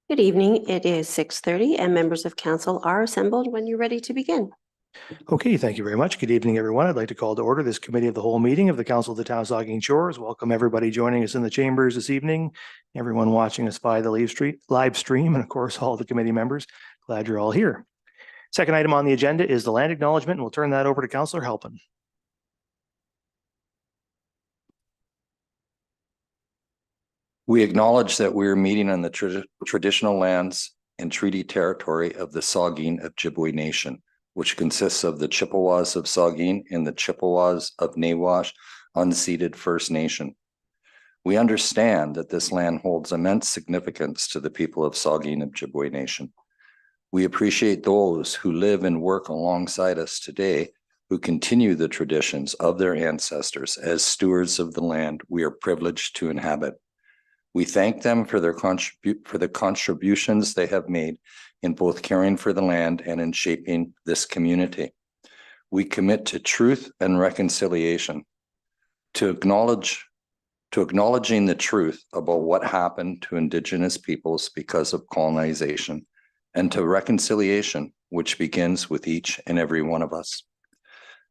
Good evening. It is 6:30 and members of council are assembled when you're ready to begin. Okay, thank you very much. Good evening, everyone. I'd like to call to order this committee of the whole meeting of the Council of the Town of Saugeen Shores. Welcome everybody joining us in the chambers this evening, everyone watching us by the live stream, and of course, all the committee members. Glad you're all here. Second item on the agenda is the land acknowledgement, and we'll turn that over to Councillor Halpin. We acknowledge that we are meeting on the traditional lands and treaty territory of the Saugeen Ojibwe Nation, which consists of the Chippewas of Saugeen and the Chippewas of Nawash unceded First Nation. We understand that this land holds immense significance to the people of Saugeen Ojibwe Nation. We appreciate those who live and work alongside us today, who continue the traditions of their ancestors as stewards of the land we are privileged to inhabit. We thank them for the contributions they have made in both caring for the land and in shaping this community. We commit to truth and reconciliation, to acknowledging the truth about what happened to Indigenous peoples because of colonization, and to reconciliation, which begins with each and every one of us.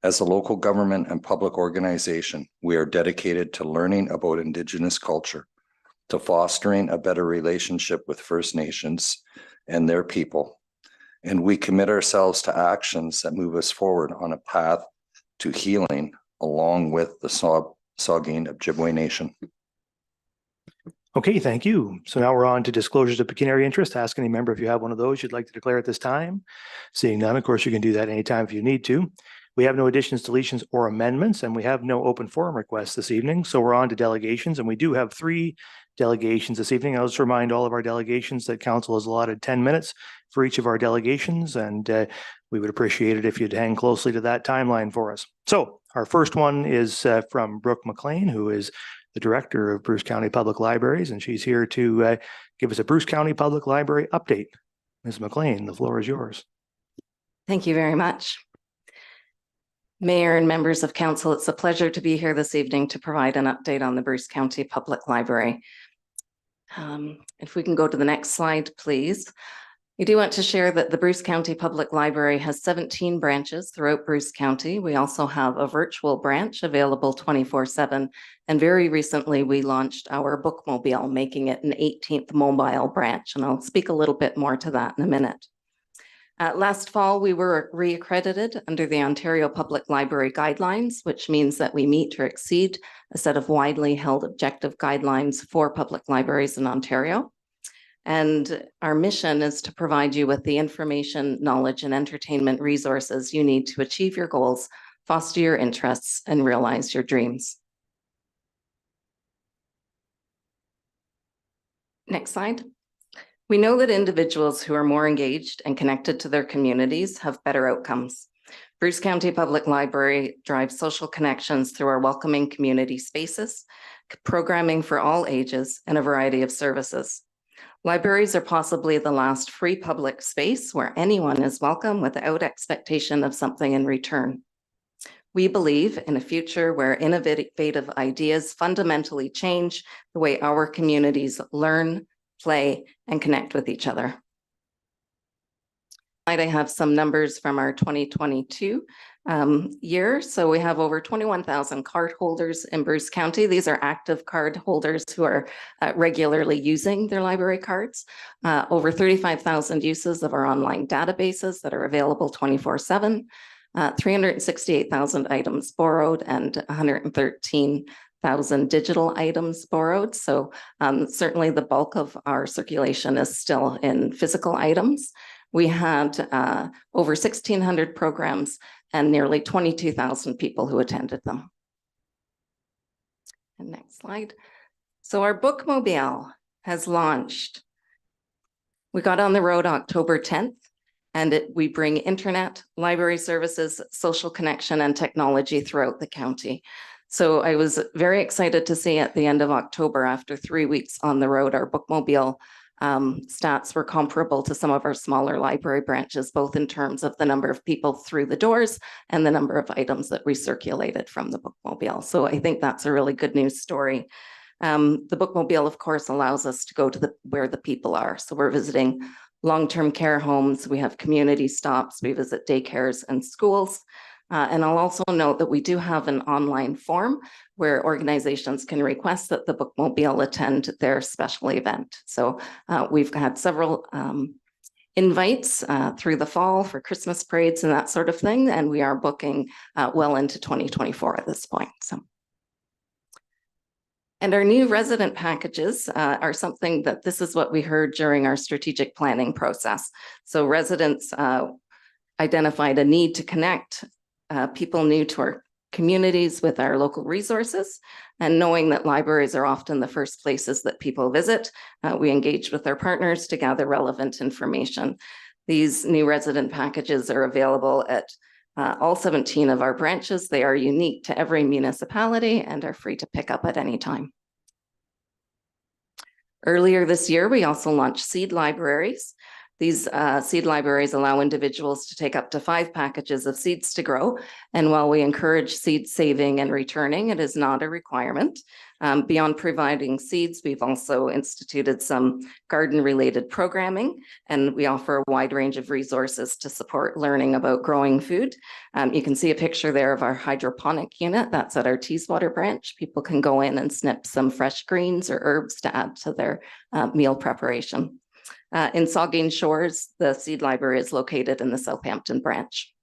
As a local government and public organization, we are dedicated to learning about Indigenous culture, to fostering a better relationship with First Nations and their people. And we commit ourselves to actions that move us forward on a path to healing along with the Saugeen Ojibwe Nation. Okay, thank you. So now we're on to disclosures of pecuniary interest. Ask any member if you have one of those you'd like to declare at this time. Seeing none, of course, you can do that anytime if you need to. We have no additions, deletions, or amendments, and we have no open forum requests this evening. So we're on to delegations, and we do have 3 delegations this evening. I'll just remind all of our delegations that council has allotted 10 minutes for each of our delegations, and we would appreciate it if you'd hang closely to that timeline for us. So our first one is from Brooke McLean, who is the director of Bruce County Public Libraries, and she's here to give us a Bruce County Public Library update. Ms. McLean, the floor is yours. Thank you very much. Mayor and members of council, it's a pleasure to be here this evening to provide an update on the Bruce County Public Library. If we can go to the next slide, please. We do want to share that the Bruce County Public Library has 17 branches throughout Bruce County. We also have a virtual branch available 24/7. And very recently, we launched our bookmobile, making it an 18th mobile branch. And I'll speak a little bit more to that in a minute. Last fall, we were reaccredited under the Ontario Public Library Guidelines, which means that we meet or exceed a set of widely held objective guidelines for public libraries in Ontario. And our mission is to provide you with the information, knowledge, and entertainment resources you need to achieve your goals, foster your interests, and realize your dreams. Next slide. We know that individuals who are more engaged and connected to their communities have better outcomes. Bruce County Public Library drives social connections through our welcoming community spaces, programming for all ages, and a variety of services. Libraries are possibly the last free public space where anyone is welcome without expectation of something in return. We believe in a future where innovative ideas fundamentally change the way our communities learn, play, and connect with each other. I have some numbers from our 2022 year. So we have over 21,000 card holders in Bruce County. These are active card holders who are regularly using their library cards. Over 35,000 uses of our online databases that are available 24/7. 368,000 items borrowed and 113,000 digital items borrowed. So certainly the bulk of our circulation is still in physical items. We had over 1,600 programs and nearly 22,000 people who attended them. And next slide. So our bookmobile has launched. We got on the road October 10th, and we bring internet, library services, social connection, and technology throughout the county. So I was very excited to see at the end of October, after 3 weeks on the road, our bookmobile stats were comparable to some of our smaller library branches, both in terms of the number of people through the doors and the number of items that recirculated from the bookmobile. So I think that's a really good news story. The bookmobile, of course, allows us to go to where the people are. So we're visiting long-term care homes, we have community stops, we visit daycares and schools. And I'll also note that we do have an online form where organizations can request that the bookmobile attend their special event. So we've had several invites through the fall for Christmas parades and that sort of thing, and we are booking well into 2024 at this point. And our new resident packages are something that this is what we heard during our strategic planning process. So residents identified a need to connect people new to our communities with our local resources, and knowing that libraries are often the first places that people visit, we engage with our partners to gather relevant information. These new resident packages are available at all 17 of our branches. They are unique to every municipality and are free to pick up at any time. Earlier this year, we also launched seed libraries. These seed libraries allow individuals to take up to 5 packages of seeds to grow. And while we encourage seed saving and returning, it is not a requirement. Beyond providing seeds, we've also instituted some garden-related programming, and we offer a wide range of resources to support learning about growing food. You can see a picture there of our hydroponic unit. That's at our Teeswater branch. People can go in and snip some fresh greens or herbs to add to their meal preparation. In Saugeen Shores, the seed library is located in the Southampton branch.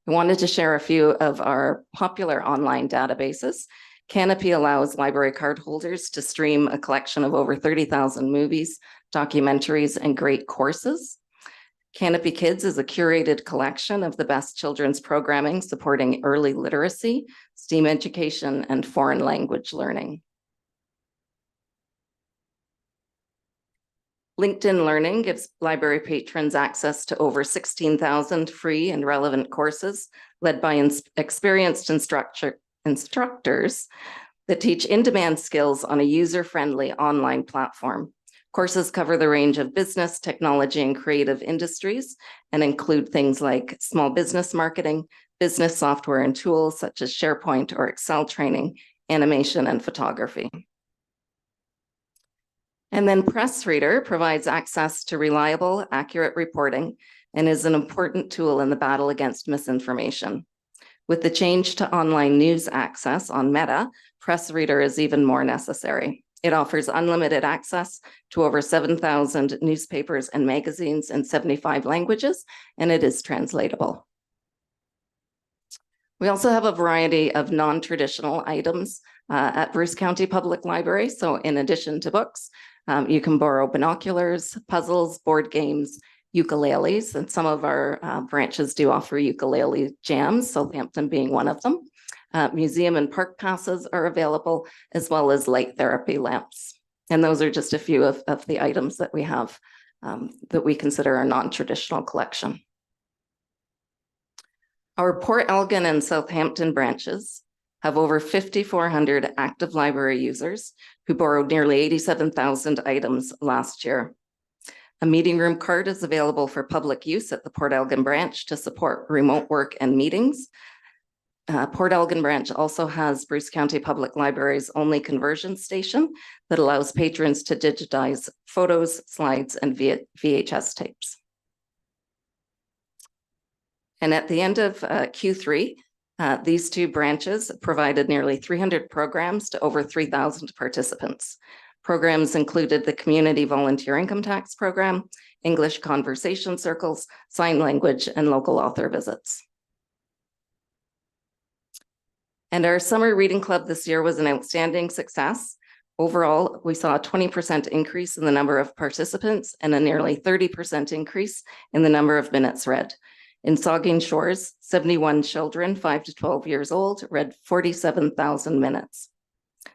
I wanted to share a few of our popular online databases. Canopy allows library card holders to stream a collection of over 30,000 movies, documentaries, and great courses. Canopy Kids is a curated collection of the best children's programming supporting early literacy, STEAM education, and foreign language learning. LinkedIn Learning gives library patrons access to over 16,000 free and relevant courses led by experienced instructors that teach in-demand skills on a user-friendly online platform. Courses cover the range of business, technology, and creative industries and include things like small business marketing, business software and tools such as SharePoint or Excel training, animation, and photography. And then PressReader provides access to reliable, accurate reporting and is an important tool in the battle against misinformation. With the change to online news access on Meta, PressReader is even more necessary. It offers unlimited access to over 7,000 newspapers and magazines in 75 languages, and it is translatable. We also have a variety of non-traditional items at Bruce County Public Library. So in addition to books, you can borrow binoculars, puzzles, board games, ukuleles, and some of our branches do offer ukulele jams, Southampton being one of them. Museum and park passes are available, as well as light therapy lamps. And those are just a few of the items that we have that we consider our non-traditional collection. Our Port Elgin and Southampton branches have over 5,400 active library users who borrowed nearly 87,000 items last year. A meeting room card is available for public use at the Port Elgin branch to support remote work and meetings. Port Elgin branch also has Bruce County Public Library's only conversion station that allows patrons to digitize photos, slides, and VHS tapes. And at the end of Q3, these two branches provided nearly 300 programs to over 3,000 participants. Programs included the Community Volunteer Income Tax Program, English Conversation Circles, Sign Language, and local author visits. And our Summer Reading Club this year was an outstanding success. Overall, we saw a 20% increase in the number of participants and a nearly 30% increase in the number of minutes read. In Saugeen Shores, 71 children 5 to 12 years old read 47,000 minutes.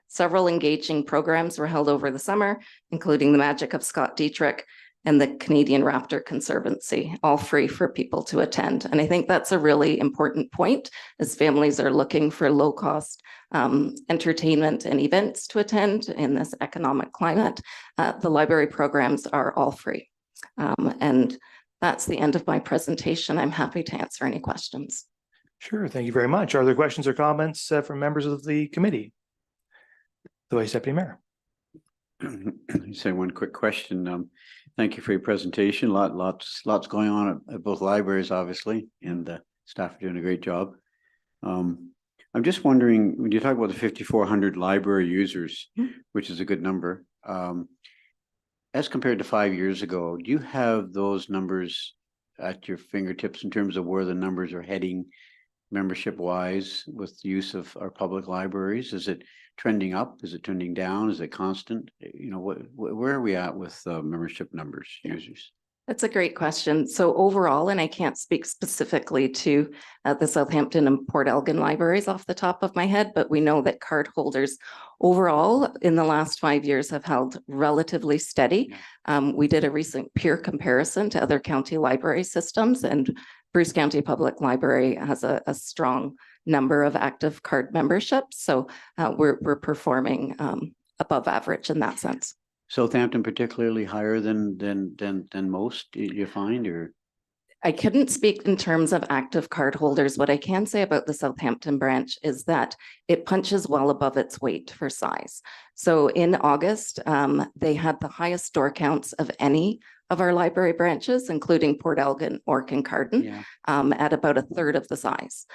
Several engaging programs were held over the summer, including The Magic of Scott Dietrich and the Canadian Raptor Conservancy, all free for people to attend. And I think that's a really important point as families are looking for low-cost entertainment and events to attend in this economic climate. The library programs are all free. And that's the end of my presentation. I'm happy to answer any questions. Sure, thank you very much. Are there questions or comments from members of the committee? The Vice Deputy Mayor. Say one quick question. Thank you for your presentation. Lots going on at both libraries, obviously, and the staff are doing a great job. I'm just wondering, when you talk about the 5,400 library users, which is a good number, as compared to 5 years ago, do you have those numbers at your fingertips in terms of where the numbers are heading membership wise with the use of our public libraries? Is it trending up? Is it trending down? Is it constant? You know, where are we at with membership numbers, users? That's a great question. So overall, and I can't speak specifically to the Southampton and Port Elgin libraries off the top of my head, but we know that card holders overall in the last 5 years have held relatively steady. We did a recent peer comparison to other county library systems, and Bruce County Public Library has a strong number of active card memberships. So we're performing above average in that sense. Southampton particularly higher than most, you find, or? I couldn't speak in terms of active card holders. What I can say about the Southampton branch is that it punches well above its weight for size. So in August, they had the highest door counts of any of our library branches, including Port Elgin or Kincardine, at about a third of the size.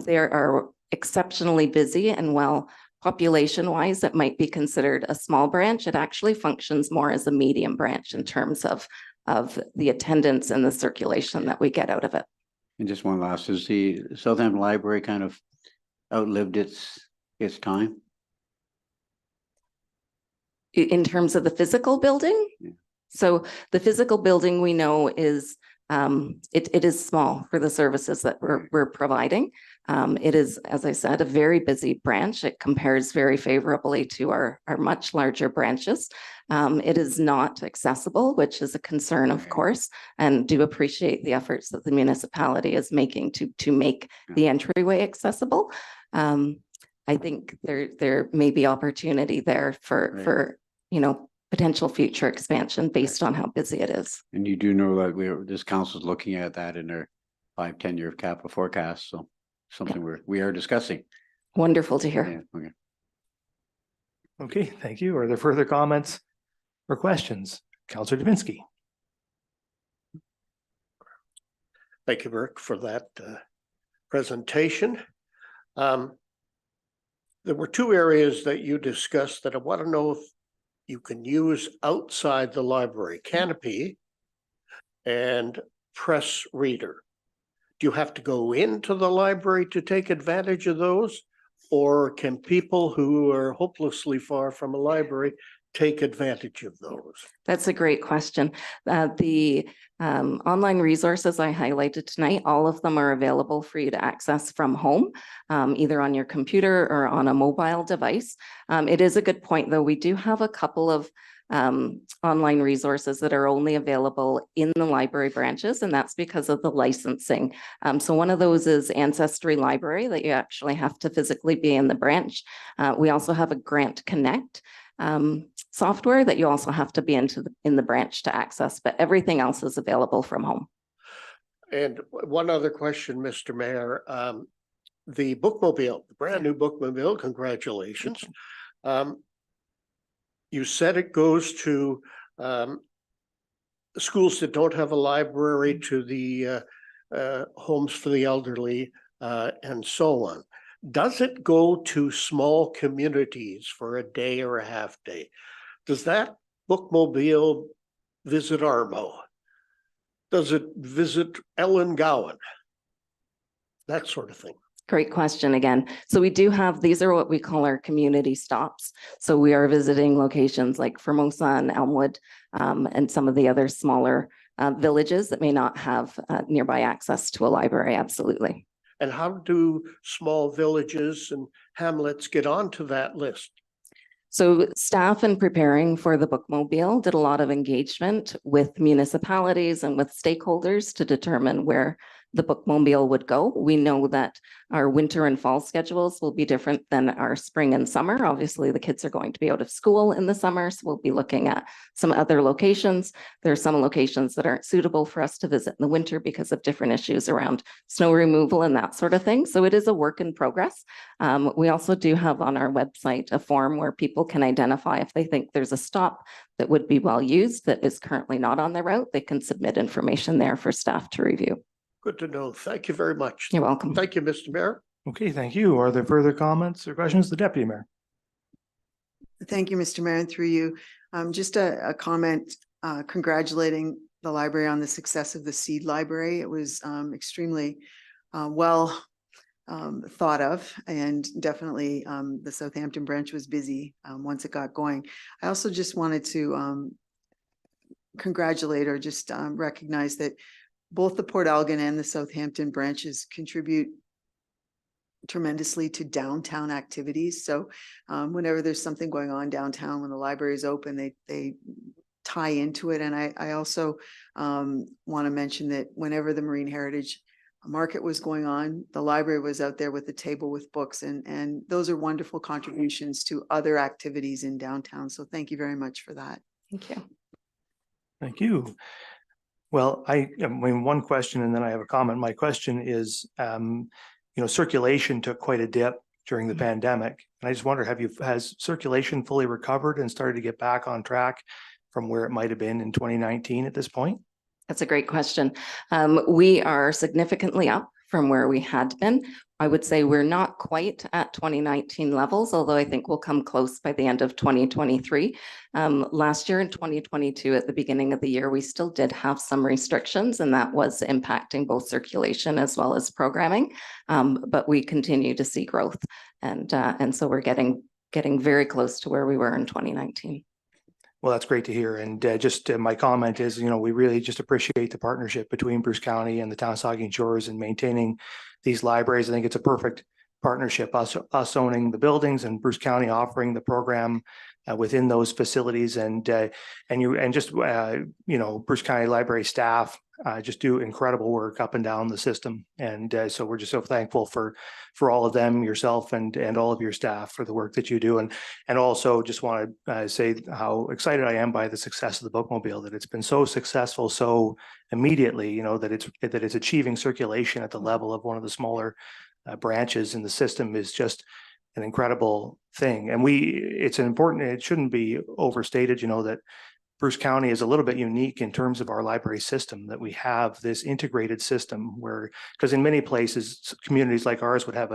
They are exceptionally busy, and while population-wise, it might be considered a small branch, it actually functions more as a medium branch in terms of the attendance and the circulation that we get out of it. And just one last, is the Southampton Library kind of outlived its time? In terms of the physical building? Yeah. So the physical building we know is it is small for the services that we're providing. It is, as I said, a very busy branch. It compares very favorably to our much larger branches. It is not accessible, which is a concern, of course, and do appreciate the efforts that the municipality is making to make the entryway accessible. I think there may be opportunity there for potential future expansion based on how busy it is. And you do know that this council is looking at that in their 5-10 year capital forecast. So something we are discussing. Wonderful to hear. Yeah, okay. Okay, thank you. Are there further comments or questions? Councillor Dubinsky. Thank you, Burke, for that presentation. There were two areas that you discussed that I want to know if you can use outside the library: canopy and press reader. Do you have to go into the library to take advantage of those? Or can people who are hopelessly far from a library take advantage of those? That's a great question. The online resources I highlighted tonight, all of them are available for you to access from home, either on your computer or on a mobile device. It is a good point, though. We do have a couple of online resources that are only available in the library branches, and that's because of the licensing. So one of those is Ancestry Library, that you actually have to physically be in the branch. We also have a Grant Connect software that you also have to be in the branch to access, but everything else is available from home. And one other question, Mr. Mayor. The bookmobile, the brand new bookmobile, congratulations. You said it goes to schools that don't have a library, to the homes for the elderly, and so on. Does it go to small communities for a day or a half day? Does that bookmobile visit Armo? Does it visit Ellen Gowan? That sort of thing. Great question again. So we do have, these are what we call our community stops. So we are visiting locations like Formosa and Elmwood, and some of the other smaller villages that may not have nearby access to a library. Absolutely. And how do small villages and hamlets get onto that list? So staff in preparing for the bookmobile did a lot of engagement with municipalities and with stakeholders to determine where the bookmobile would go. We know that our winter and fall schedules will be different than our spring and summer. Obviously, the kids are going to be out of school in the summer, so we'll be looking at some other locations. There are some locations that aren't suitable for us to visit in the winter because of different issues around snow removal and that sort of thing. So it is a work in progress. We also do have on our website a form where people can identify if they think there's a stop that would be well used that is currently not on their route. They can submit information there for staff to review. Good to know. Thank you very much. You're welcome. Thank you, Mr. Mayor. Okay, thank you. Are there further comments or questions? The Deputy Mayor. Thank you, Mr. Mayor, and through you. Just a comment congratulating the library on the success of the seed library. It was extremely well thought of, and definitely the Southampton branch was busy once it got going. I also just wanted to congratulate or just recognize that both the Port Elgin and the Southampton branches contribute tremendously to downtown activities. So whenever there's something going on downtown, when the library is open, they tie into it. And I also want to mention that whenever the Marine Heritage Market was going on, the library was out there with the table with books, and those are wonderful contributions to other activities in downtown. So thank you very much for that. Thank you. Thank you. Well, I mean, one question and then I have a comment. My question is, circulation took quite a dip during the pandemic. And I just wonder, has circulation fully recovered and started to get back on track from where it might have been in 2019 at this point? That's a great question. We are significantly up from where we had been. I would say we're not quite at 2019 levels, although I think we'll come close by the end of 2023. Last year in 2022, at the beginning of the year, we still did have some restrictions, and that was impacting both circulation as well as programming. But we continue to see growth, and so we're getting very close to where we were in 2019. Well, that's great to hear. And my comment is, we really just appreciate the partnership between Bruce County and the town of Saugeen Shores in maintaining these libraries. I think it's a perfect partnership, us owning the buildings and Bruce County offering the program within those facilities, and Bruce County Library staff just do incredible work up and down the system. And so we're just so thankful for all of them, yourself and all of your staff, for the work that you do. And also just want to say how excited I am by the success of the bookmobile, that it's been so successful so immediately, that it's achieving circulation at the level of one of the smaller branches in the system is just an incredible thing. And it shouldn't be overstated, that Bruce County is a little bit unique in terms of our library system, that we have this integrated system because in many places, communities like ours would have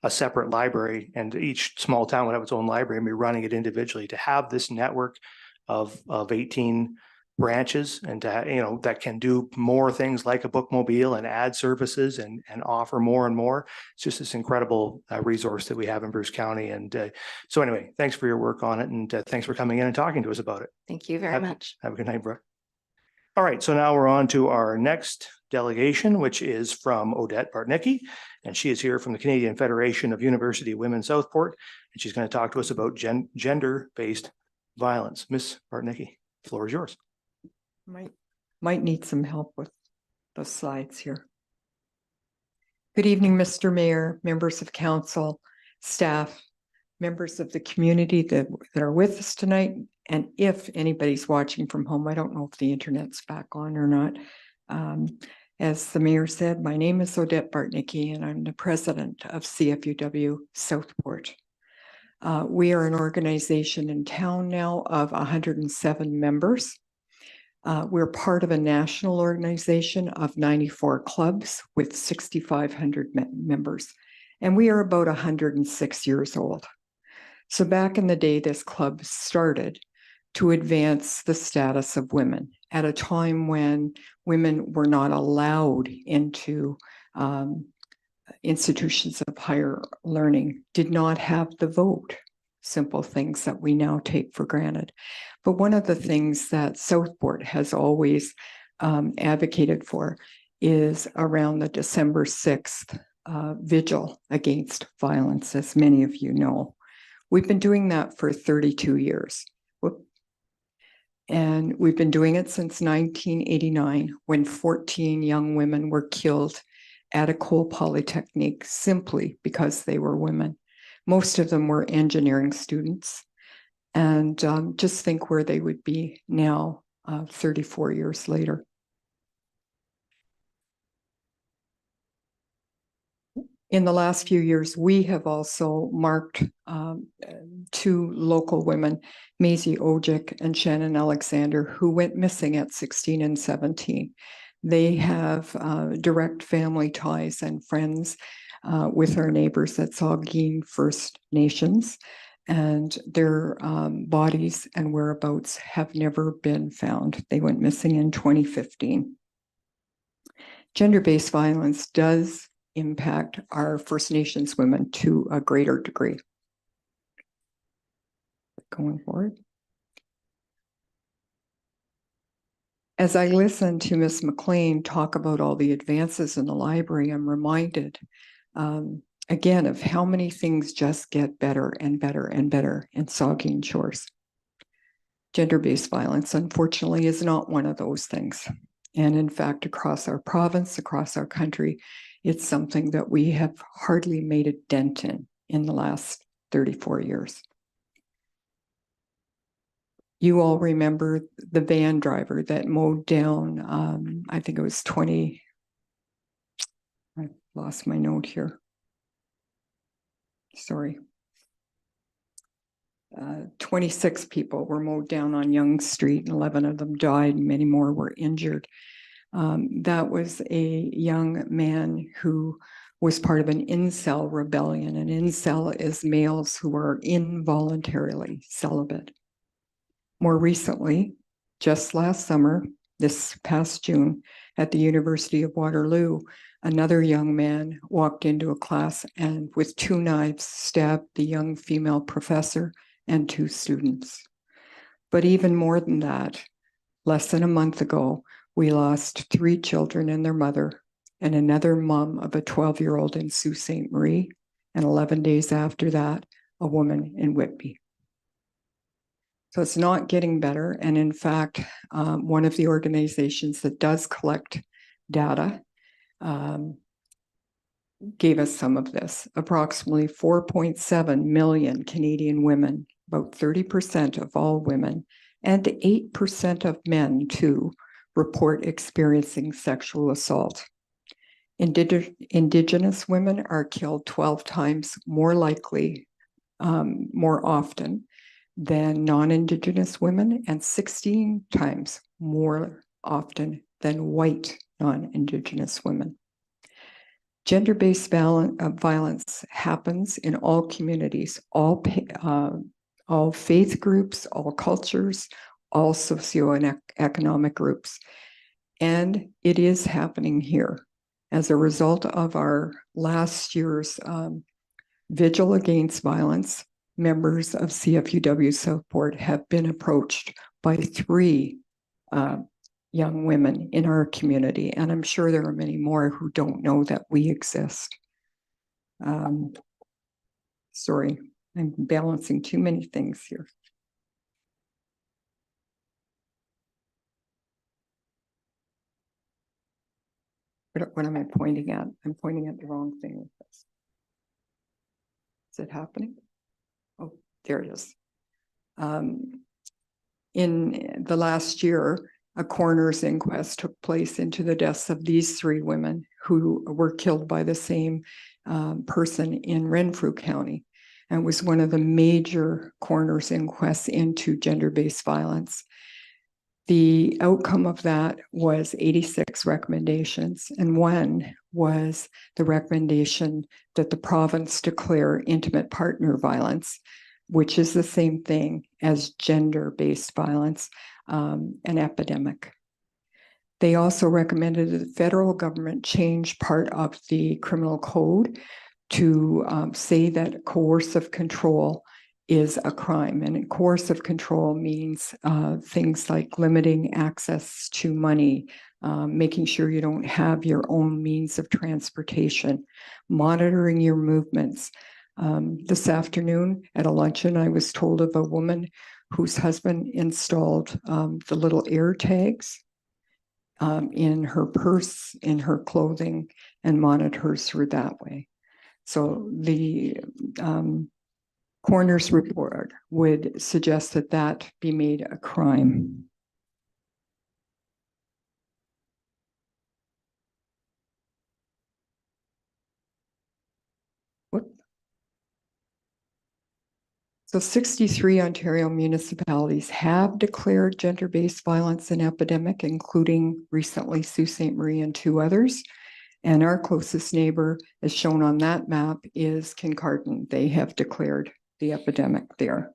a separate library, and each small town would have its own library and be running it individually. To have this network of 18 branches and that can do more things like a bookmobile and add services and offer more and more. It's just this incredible resource that we have in Bruce County. And so anyway, thanks for your work on it, and thanks for coming in and talking to us about it. Thank you very much. Have a good night, Brooke. All right, so now we're on to our next delegation, which is from Odette Bartnicki, and she is here from the Canadian Federation of University Women Southport, and she's going to talk to us about gender-based violence. Ms. Bartnicki, the floor is yours. Might need some help with the slides here. Good evening, Mr. Mayor, members of council, staff, members of the community that are with us tonight. And if anybody's watching from home, I don't know if the internet's back on or not. As the mayor said, my name is Odette Bartnicki, and I'm the president of CFUW Southport. We are an organization in town now of 107 members. We're part of a national organization of 94 clubs with 6,500 members, and we are about 106 years old. So back in the day, this club started to advance the status of women at a time when women were not allowed into institutions of higher learning, did not have the vote. Simple things that we now take for granted. But one of the things that Southport has always advocated for is around the December 6th vigil against violence, as many of you know. We've been doing that for 32 years. And we've been doing it since 1989, when 14 young women were killed at Ecole Polytechnique simply because they were women. Most of them were engineering students. And just think where they would be now, 34 years later. In the last few years, we have also marked two local women, Maisie Ojic and Shannon Alexander, who went missing at 16 and 17. They have direct family ties and friends with our neighbors at Saugeen First Nations, and their bodies and whereabouts have never been found. They went missing in 2015. Gender-based violence does impact our First Nations women to a greater degree. Going forward. As I listen to Ms. McLean talk about all the advances in the library, I'm reminded again of how many things just get better and better and better in Saugeen Shores. Gender-based violence, unfortunately, is not one of those things. And in fact, across our province, across our country, it's something that we have hardly made a dent in the last 34 years. You all remember the van driver that mowed down, I think it was 20, I lost my note here. Sorry. 26 people were mowed down on Yonge Street, and 11 of them died, and many more were injured. That was a young man who was part of an incel rebellion. An incel is males who are involuntarily celibate. More recently, just last summer, this past June, at the University of Waterloo, another young man walked into a class and with 2 knives stabbed the young female professor and 2 students. But even more than that, less than a month ago, we lost 3 children and their mother, and another mom of a 12-year-old in Sault Ste. Marie, and 11 days after that, a woman in Whitby. So it's not getting better. And in fact, one of the organizations that does collect data gave us some of this. Approximately 4.7 million Canadian women, about 30% of all women, and 8% of men too, report experiencing sexual assault. Indigenous women are killed 12 times more likely, more often than non-Indigenous women, and 16 times more often than white non-Indigenous women. Gender-based violence happens in all communities, all faith groups, all cultures, all socioeconomic groups. And it is happening here. As a result of our last year's Vigil Against Violence, members of CFUW Southport have been approached by 3 young women in our community, and I'm sure there are many more who don't know that we exist. Sorry, I'm balancing too many things here. What am I pointing at? I'm pointing at the wrong thing with this. Is it happening? Oh, there it is. In the last year, a coroner's inquest took place into the deaths of these 3 women who were killed by the same person in Renfrew County, and was one of the major coroner's inquests into gender-based violence. The outcome of that was 86 recommendations, and one was the recommendation that the province declare intimate partner violence, which is the same thing as gender-based violence, an epidemic. They also recommended that the federal government change part of the criminal code to say that coercive control is a crime. And coercive control means things like limiting access to money, making sure you don't have your own means of transportation, monitoring your movements. This afternoon at a luncheon, I was told of a woman whose husband installed the little air tags in her purse, in her clothing, and monitors her that way. So the coroner's report would suggest that that be made a crime. So 63 Ontario municipalities have declared gender-based violence an epidemic, including recently Sault Ste. Marie and 2 others. And our closest neighbor, as shown on that map, is Kincardine. They have declared the epidemic there.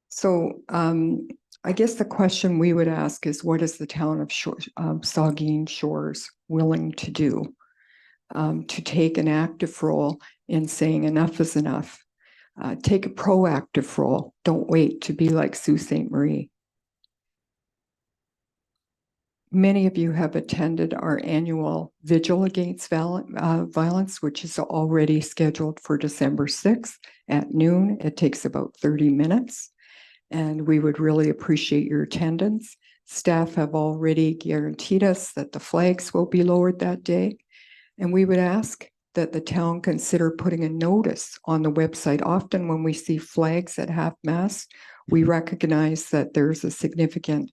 So I guess the question we would ask is, what is the town of Saugeen Shores willing to do to take an active role in saying enough is enough? Take a proactive role. Don't wait to be like Sault Ste. Marie. Many of you have attended our annual Vigil Against Violence, which is already scheduled for December 6th at noon. It takes about 30 minutes, and we would really appreciate your attendance. Staff have already guaranteed us that the flags will be lowered that day, and we would ask that the town consider putting a notice on the website. Often when we see flags at half-mast, we recognize that there's a significant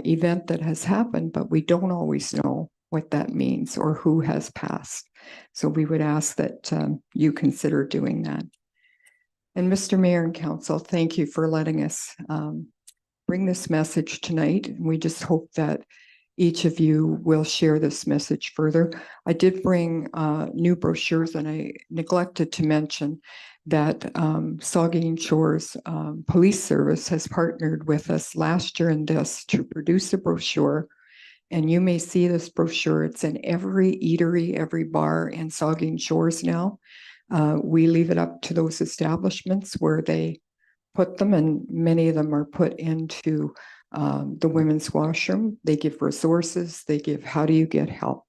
event that has happened, but we don't always know what that means or who has passed. So we would ask that you consider doing that. And Mr. Mayor and Council, thank you for letting us bring this message tonight. We just hope that each of you will share this message further. I did bring new brochures, and I neglected to mention that Saugeen Shores Police Service has partnered with us last year in this to produce a brochure. And you may see this brochure. It's in every eatery, every bar in Saugeen Shores now. We leave it up to those establishments where they put them, and many of them are put into the women's washroom. They give resources, they give how do you get help.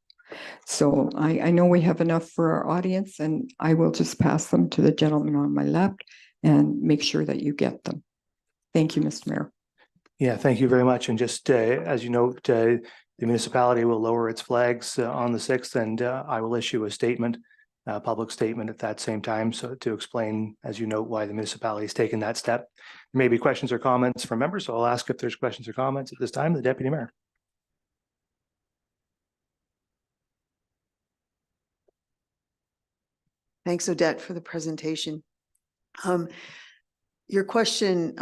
So I know we have enough for our audience, and I will just pass them to the gentleman on my left and make sure that you get them. Thank you, Mr. Mayor. Yeah, thank you very much. And just as you note, the municipality will lower its flags on the 6th, and I will issue a statement, public statement at that same time, so to explain, as you note, why the municipality has taken that step. There may be questions or comments from members, so I'll ask if there's questions or comments at this time. The Deputy Mayor. Thanks, Odette, for the presentation. Your question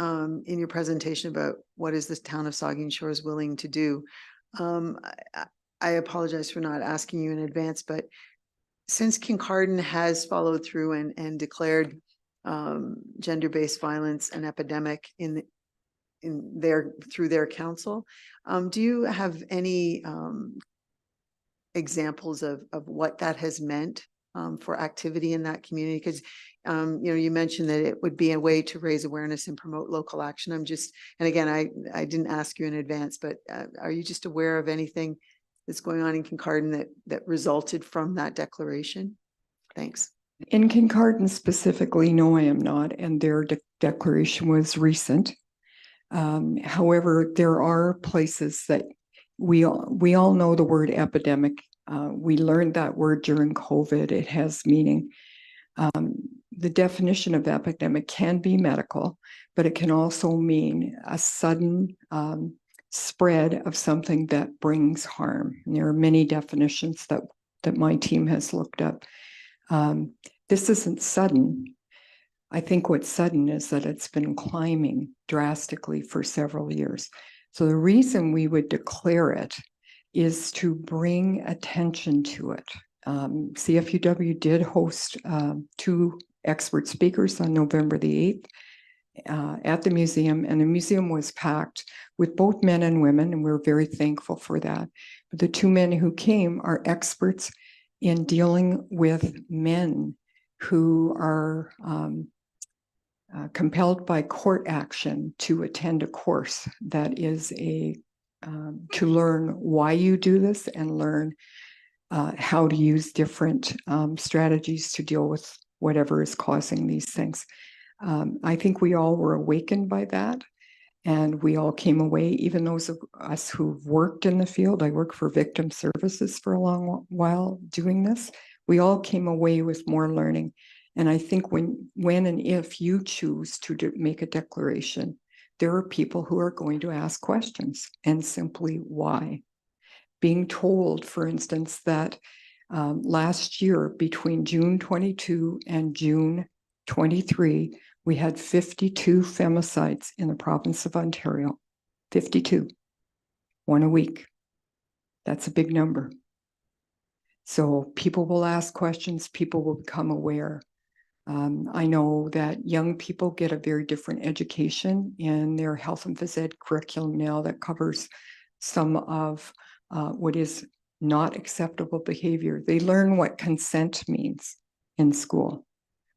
in your presentation about what is the town of Saugeen Shores willing to do? I apologize for not asking you in advance, but since Kincardine has followed through and declared gender-based violence an epidemic through their council, do you have any examples of what that has meant for activity in that community? Because you mentioned that it would be a way to raise awareness and promote local action. And again, I didn't ask you in advance, but are you just aware of anything that's going on in Kincardine that resulted from that declaration? Thanks. In Kincardine specifically, no, I am not, and their declaration was recent. However, there are places that we all know the word epidemic. We learned that word during COVID. It has meaning. The definition of epidemic can be medical, but it can also mean a sudden spread of something that brings harm. And there are many definitions that my team has looked up. This isn't sudden. I think what's sudden is that it's been climbing drastically for several years. So the reason we would declare it is to bring attention to it. CFUW did host 2 expert speakers on November the 8th at the museum, and the museum was packed with both men and women, and we're very thankful for that. But the 2 men who came are experts in dealing with men who are compelled by court action to attend a course that is to learn why you do this and learn how to use different strategies to deal with whatever is causing these things. I think we all were awakened by that. And we all came away, even those of us who've worked in the field. I worked for victim services for a long while doing this. We all came away with more learning. And I think when and if you choose to make a declaration, there are people who are going to ask questions, and simply why. Being told, for instance, that last year between June 22 and June 23, we had 52 femicides in the province of Ontario. 52, one a week. That's a big number. So people will ask questions, people will become aware. I know that young people get a very different education in their health and phys ed curriculum now that covers some of what is not acceptable behavior. They learn what consent means in school,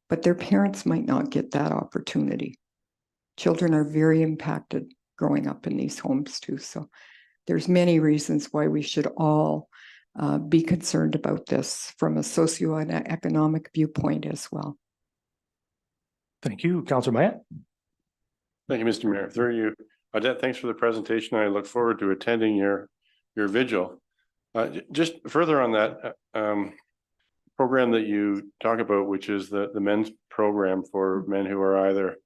but their parents might not get that opportunity. Children are very impacted growing up in these homes too. So there's many reasons why we should all be concerned about this from a socioeconomic viewpoint as well. Thank you, Councillor Myatt. Thank you, Mr. Mayor. Through you, Odette, thanks for the presentation. I look forward to attending your vigil. Just further on that program that you talk about, which is the men's program for men who are either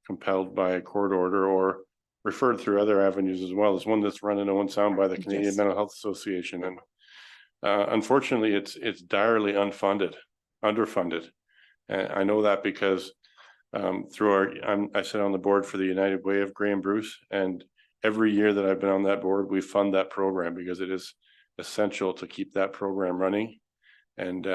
compelled by a court order or referred through other avenues as well, is one that's run in Owen Sound by the Canadian Yes. Mental Health Association. And unfortunately, it's direly underfunded. And I know that because through I sit on the board for the United Way of Grey and Bruce, and every year that I've been on that board, we fund that program because it is essential to keep that program running. And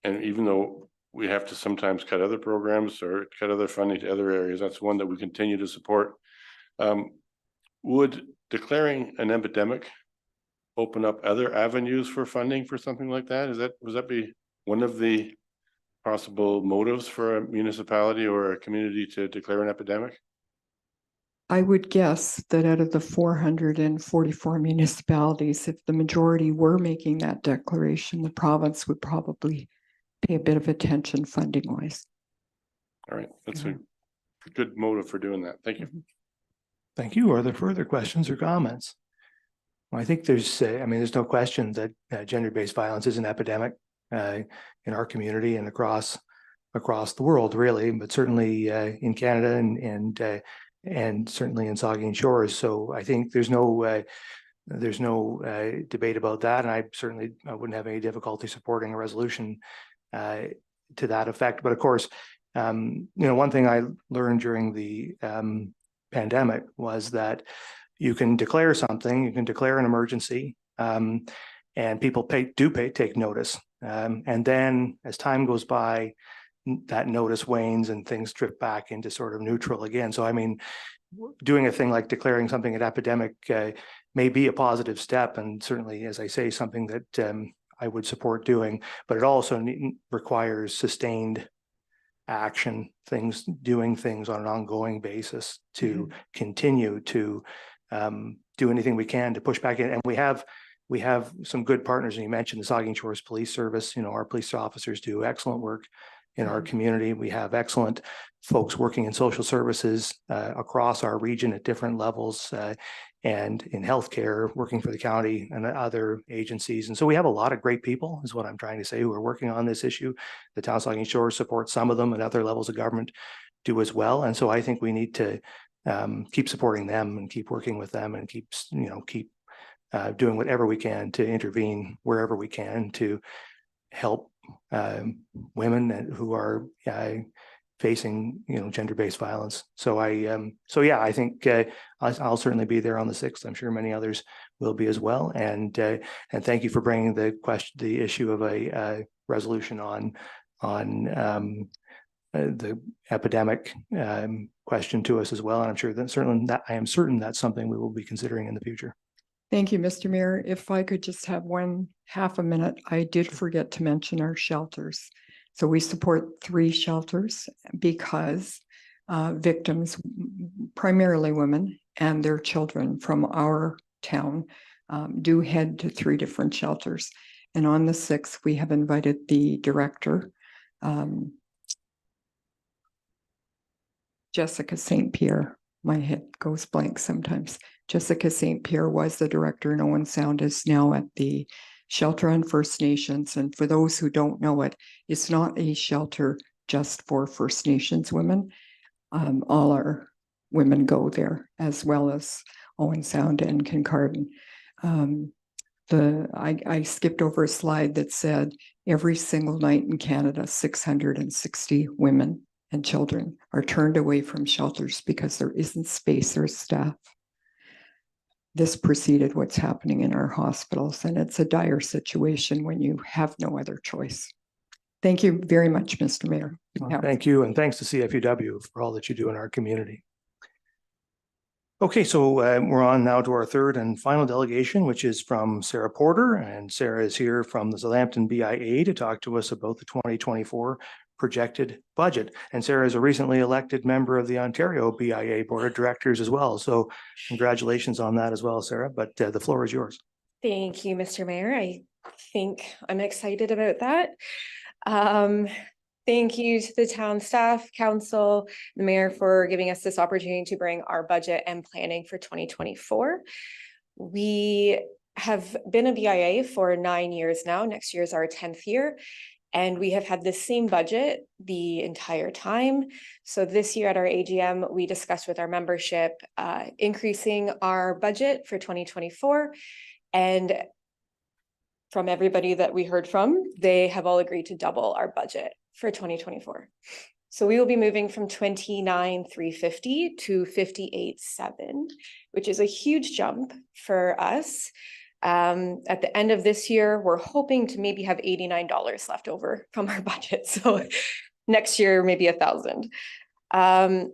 even though we have to sometimes cut other programs or cut other funding to other areas, that's one that we continue to support. Would declaring an epidemic open up other avenues for funding for something like that? Would that be one of the possible motives for a municipality or a community to declare an epidemic? I would guess that out of the 444 municipalities, if the majority were making that declaration, the province would probably pay a bit of attention funding wise. All right, that's a good motive for doing that. Thank you. Thank you. Are there further questions or comments? Well, I think there's no question that gender-based violence is an epidemic in our community and across the world, really, but certainly in Canada and certainly in Saugeen Shores. So I think there's no debate about that, and I wouldn't have any difficulty supporting a resolution to that effect. But of course, one thing I learned during the pandemic was that you can declare something, you can declare an emergency, and people take notice. And then as time goes by, that notice wanes and things drift back into sort of neutral again. So, I mean, doing a thing like declaring something an epidemic may be a positive step, and certainly, as I say, something that I would support doing, but it also requires sustained action, doing things on an ongoing basis to continue to do anything we can to push back in. And we have some good partners, and you mentioned the Saugeen Shores Police Service. Our police officers do excellent work in our community. We have excellent folks working in social services across our region at different levels, and in healthcare, working for the county and other agencies. And so we have a lot of great people, is what I'm trying to say, who are working on this issue. The town of Saugeen Shores supports some of them, and other levels of government do as well. And so I think we need to keep supporting them and keep working with them and keep doing whatever we can to intervene wherever we can to help women who are facing gender-based violence. So I think I'll certainly be there on the 6th. I'm sure many others will be as well. And thank you for bringing the issue of a resolution on the epidemic question to us as well. And I'm sure that I am certain that's something we will be considering in the future. Thank you, Mr. Mayor. If I could just have half a minute, I did forget to mention our shelters. So we support 3 shelters because victims, primarily women and their children from our town, do head to 3 different shelters. And on the 6th, we have invited the director Jessica St. Pierre. My head goes blank sometimes. Jessica St. Pierre was the director, and Owen Sound is now at the Shelter on First Nations. And for those who don't know it, it's not a shelter just for First Nations women. All our women go there, as well as Owen Sound and Kincardine. I skipped over a slide that said every single night in Canada, 660 women and children are turned away from shelters because there isn't space or staff. This preceded what's happening in our hospitals, and it's a dire situation when you have no other choice. Thank you very much, Mr. Mayor. Well, thank you, and thanks to CFUW for all that you do in our community. Okay, so we're on now to our third and final delegation, which is from Sarah Porter, and Sarah is here from the Southampton BIA to talk to us about the 2024 projected budget. And Sarah is a recently elected member of the Ontario BIA Board of Directors as well. So congratulations on that as well, Sarah, but the floor is yours. Thank you, Mr. Mayor. I think I'm excited about that. Thank you to the town staff, council, the mayor for giving us this opportunity to bring our budget and planning for 2024. We have been a BIA for 9 years now. Next year is our 10th year. And we have had the same budget the entire time. So this year at our AGM, we discussed with our membership increasing our budget for 2024. And from everybody that we heard from, they have all agreed to double our budget for 2024. So we will be moving from 29,350 to 58,700, which is a huge jump for us. At the end of this year, we're hoping to maybe have $89 left over from our budget. So next year, maybe 1,000.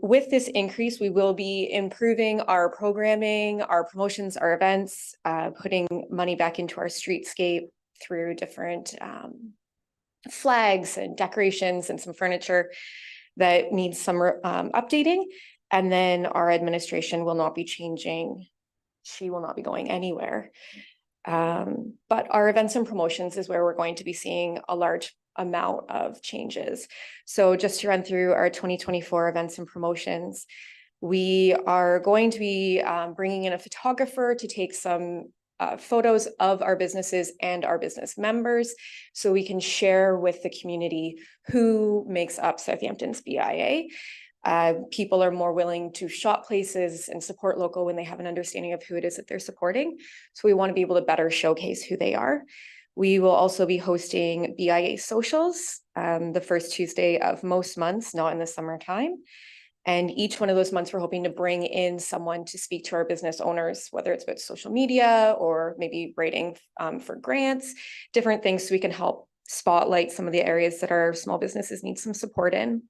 With this increase, we will be improving our programming, our promotions, our events, putting money back into our streetscape through different flags and decorations and some furniture that needs some updating. And then our administration will not be changing. She will not be going anywhere. But our events and promotions is where we're going to be seeing a large amount of changes. So just to run through our 2024 events and promotions, we are going to be bringing in a photographer to take some photos of our businesses and our business members so we can share with the community who makes up Southampton's BIA. People are more willing to shop places and support local when they have an understanding of who it is that they're supporting. So we want to be able to better showcase who they are. We will also be hosting BIA socials the first Tuesday of most months, not in the summertime. And each one of those months, we're hoping to bring in someone to speak to our business owners, whether it's about social media or maybe writing for grants, different things so we can help spotlight some of the areas that our small businesses need some support in.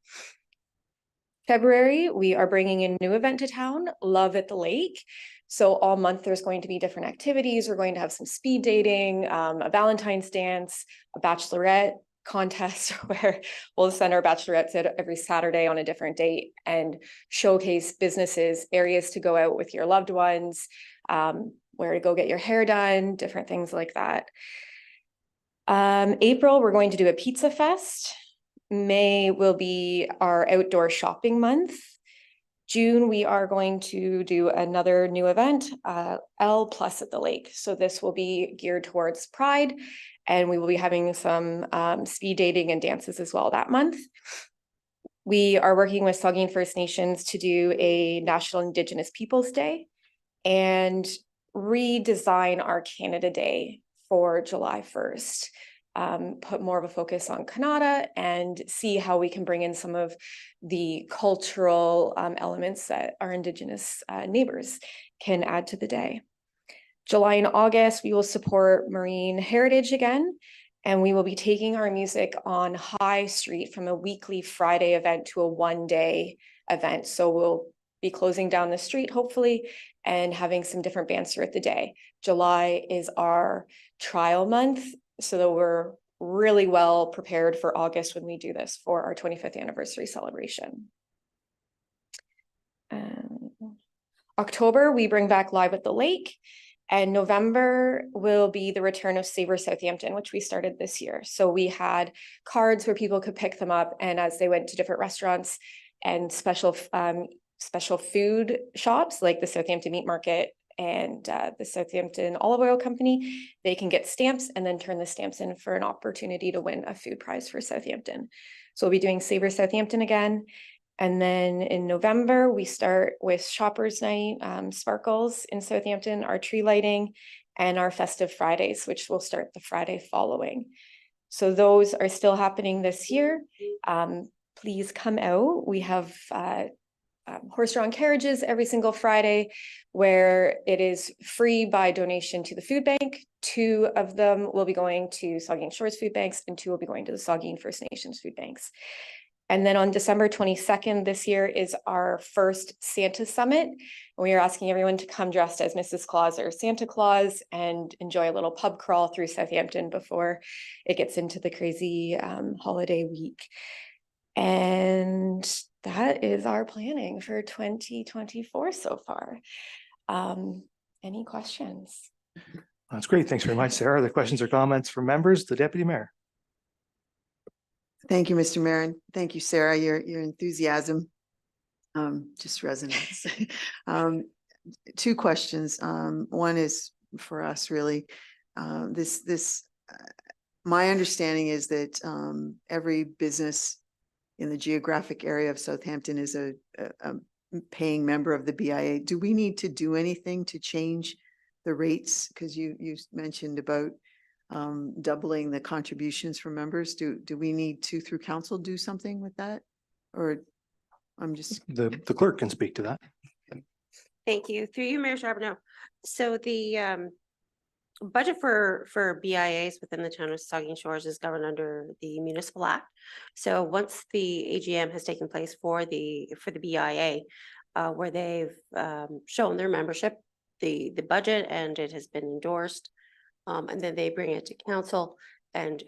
February, we are bringing in a new event to town, Love at the Lake. So all month there's going to be different activities. We're going to have some speed dating, a Valentine's dance, a bachelorette contest where we'll send our bachelorettes out every Saturday on a different date and showcase businesses, areas to go out with your loved ones, where to go get your hair done, different things like that. April, we're going to do a pizza fest. May will be our outdoor shopping month. June, we are going to do another new event, L Plus at the Lake. So this will be geared towards Pride, and we will be having some speed dating and dances as well that month. We are working with Saugeen First Nations to do a National Indigenous Peoples Day and redesign our Canada Day for July 1st. Put more of a focus on Kannada and see how we can bring in some of the cultural elements that our Indigenous neighbors can add to the day. July and August, we will support marine heritage again, and we will be taking our music on High Street from a weekly Friday event to a one-day event. So we'll be closing down the street, hopefully, and having some different bands throughout the day. July is our trial month, so that we're really well prepared for August when we do this for our 25th anniversary celebration. October, we bring back Live at the Lake, and November will be the return of Savor Southampton, which we started this year. So we had cards where people could pick them up, and as they went to different restaurants, and special food shops like the Southampton Meat Market and the Southampton Olive Oil Company. They can get stamps and then turn the stamps in for an opportunity to win a food prize for Southampton. So we'll be doing Savor Southampton again. And then in November, we start with Shoppers Night, Sparkles in Southampton, our tree lighting, and our Festive Fridays, which will start the Friday following. So those are still happening this year. Please come out. We have horse-drawn carriages every single Friday, where it is free by donation to the food bank. 2 of them will be going to Saugeen Shores Food Banks, and 2 will be going to the Saugeen First Nations Food Banks. And then on December 22nd this year is our first Santa Summit. We are asking everyone to come dressed as Mrs. Claus or Santa Claus and enjoy a little pub crawl through Southampton before it gets into the crazy holiday week. And that is our planning for 2024 so far. Any questions? That's great. Thanks very much, Sarah. Other questions or comments from members? The Deputy Mayor. Thank you, Mr. Mayor, and thank you, Sarah. Your enthusiasm just resonates. 2 questions. One is for us, really. My understanding is that every business in the geographic area of Southampton is a paying member of the BIA. Do we need to do anything to change the rates? Because you mentioned about doubling the contributions from members. Do we need to, through council, do something with that? Or I'm just. The clerk can speak to that. Thank you. Through you, Mayor Charbonneau. So the budget for BIAs within the town of Saugeen Shores is governed under the Municipal Act. So once the AGM has taken place for the BIA, where they've shown their membership, the budget, and it has been endorsed, and then they bring it to council, and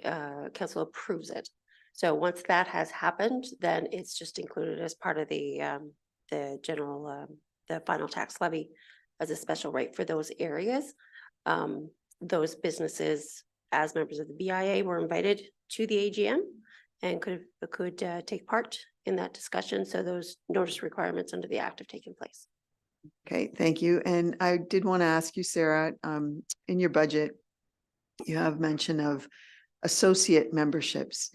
council approves it. So once that has happened, then it's just included as part of the general the final tax levy as a special rate for those areas. Those businesses, as members of the BIA, were invited to the AGM and could take part in that discussion. So those notice requirements under the act have taken place. Okay, thank you. And I did want to ask you, Sarah, in your budget, you have mention of associate memberships.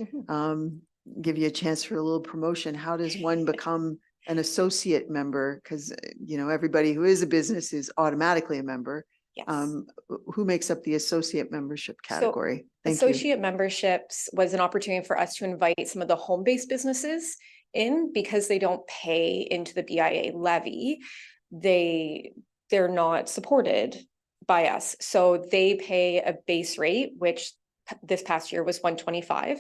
Give you a chance for a little promotion. How does one become an associate member? Because, everybody who is a business is automatically a member. Yes. Who makes up the associate membership category? Thank you. Associate memberships was an opportunity for us to invite some of the home-based businesses in, because they don't pay into the BIA levy. They're not supported by us. So they pay a base rate, which this past year was $125.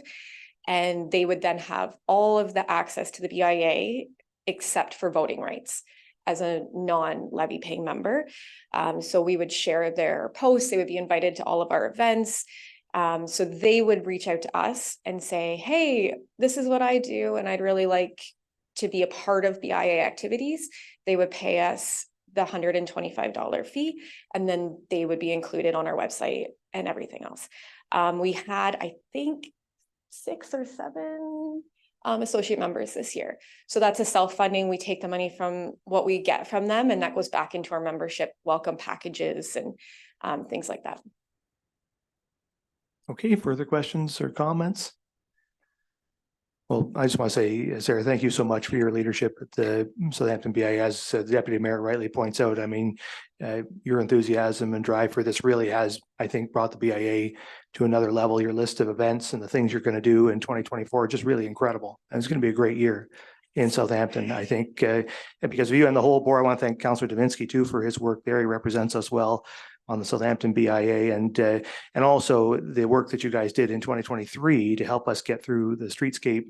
And they would then have all of the access to the BIA except for voting rights as a non-levy paying member. So we would share their posts. They would be invited to all of our events. So they would reach out to us and say, hey, this is what I do, and I'd really like to be a part of BIA activities. They would pay us the $125 fee, and then they would be included on our website and everything else. We had, I think, 6 or 7 associate members this year. So that's a self-funding. We take the money from what we get from them, and that goes back into our membership welcome packages and things like that. Okay, further questions or comments? Well, I just want to say, Sarah, thank you so much for your leadership at the Southampton BIA. As the Deputy Mayor rightly points out, I mean, your enthusiasm and drive for this really has, I think, brought the BIA to another level. Your list of events and the things you're going to do in 2024 are just really incredible. And it's going to be a great year in Southampton, I think. And because of you and the whole board, I want to thank Councillor Davinsky too for his work there. He represents us well on the Southampton BIA, and also the work that you guys did in 2023 to help us get through the streetscape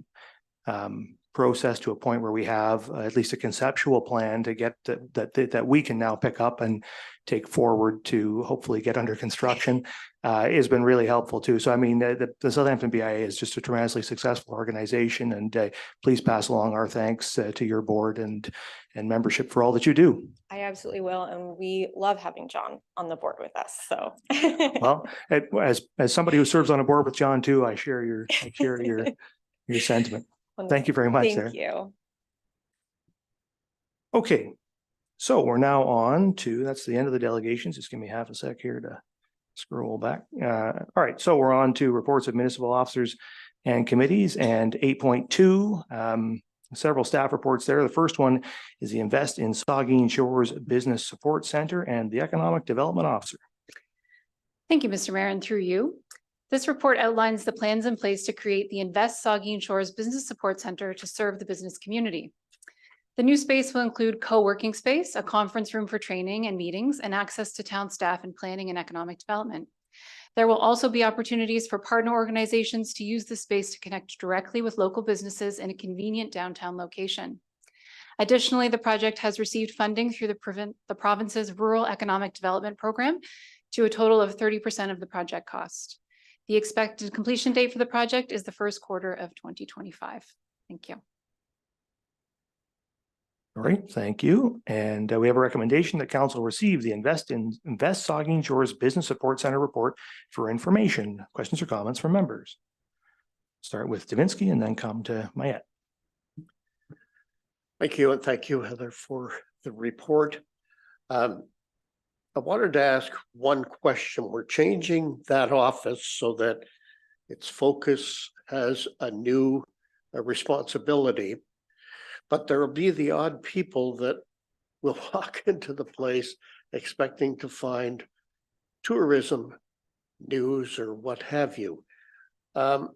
process to a point where we have at least a conceptual plan to get that we can now pick up and take forward to hopefully get under construction has been really helpful too. So I mean, the Southampton BIA is just a tremendously successful organization, and please pass along our thanks to your board and membership for all that you do. I absolutely will, and we love having John on the board with us. So, well, as somebody who serves on a board with John too, I share your sentiment. Thank you very much, Sarah. Thank you. Okay, so we're now on to, that's the end of the delegations. Just give me half a sec here to scroll back. All right, so we're on to reports of municipal officers and committees, and 8.2, several staff reports there. The first one is the Invest in Saugeen Shores Business Support Center and the Economic Development Officer. Thank you, Mr. Mayor, and through you. This report outlines the plans in place to create the Invest Saugeen Shores Business Support Center to serve the business community. The new space will include co-working space, a conference room for training and meetings, and access to town staff in planning and economic development. There will also be opportunities for partner organizations to use the space to connect directly with local businesses in a convenient downtown location. Additionally, the project has received funding through the province's Rural Economic Development Program to a total of 30% of the project cost. The expected completion date for the project is the first quarter of 2025. Thank you. All right, thank you. And we have a recommendation that council receive the Invest Saugeen Shores Business Support Center report for information. Questions or comments from members? Start with Davinsky and then come to Mayette. Thank you, and thank you, Heather, for the report. I wanted to ask one question. We're changing that office so that its focus has a new responsibility, but there will be the odd people that will walk into the place expecting to find tourism news or what have you. How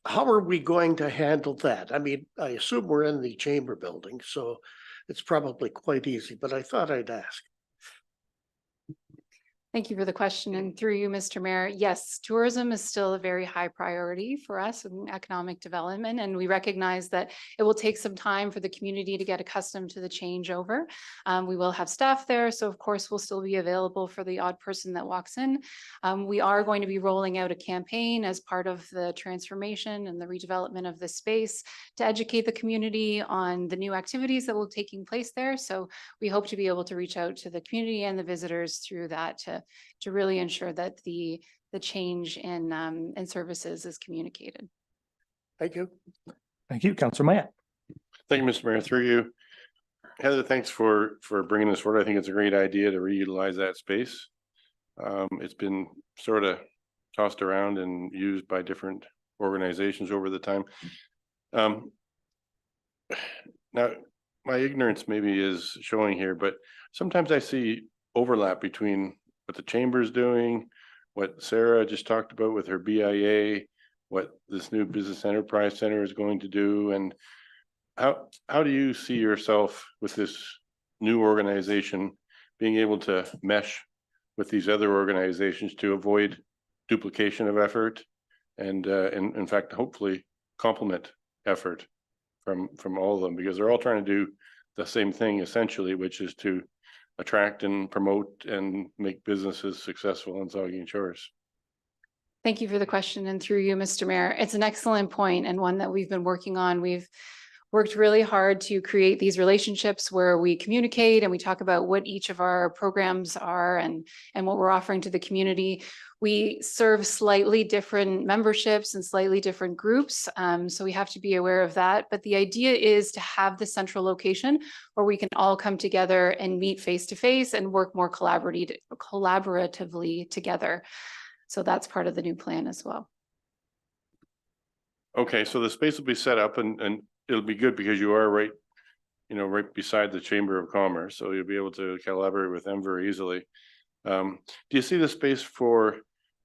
are we going to handle that? I mean, I assume we're in the chamber building, so it's probably quite easy, but I thought I'd ask. Thank you for the question. And through you, Mr. Mayor, yes, tourism is still a very high priority for us in economic development. And we recognize that it will take some time for the community to get accustomed to the changeover. We will have staff there. So of course, we'll still be available for the odd person that walks in. We are going to be rolling out a campaign as part of the transformation and the redevelopment of the space to educate the community on the new activities that will be taking place there. So we hope to be able to reach out to the community and the visitors through that to really ensure that the change in services is communicated. Thank you. Thank you, Councillor Mayette. Thank you, Mr. Mayor. Through you, Heather, thanks for bringing this forward. I think it's a great idea to reutilize that space. It's been sort of tossed around and used by different organizations over the time. Now, my ignorance maybe is showing here, but sometimes I see overlap between what the chamber's doing, what Sarah just talked about with her BIA, what this new business enterprise center is going to do, and how do you see yourself with this new organization being able to mesh with these other organizations to avoid duplication of effort and in fact hopefully complement effort from all of them, because they're all trying to do the same thing essentially, which is to attract and promote and make businesses successful in Saugeen Shores. Thank you for the question. And through you, Mr. Mayor, it's an excellent point and one that we've been working on. We've worked really hard to create these relationships where we communicate and we talk about what each of our programs are and what we're offering to the community. We serve slightly different memberships and slightly different groups. So we have to be aware of that. But the idea is to have the central location where we can all come together and meet face to face and work more collaboratively together. So that's part of the new plan as well. Okay, so the space will be set up and it'll be good because you are right beside the Chamber of Commerce. So you'll be able to collaborate with them very easily. Do you see the space for,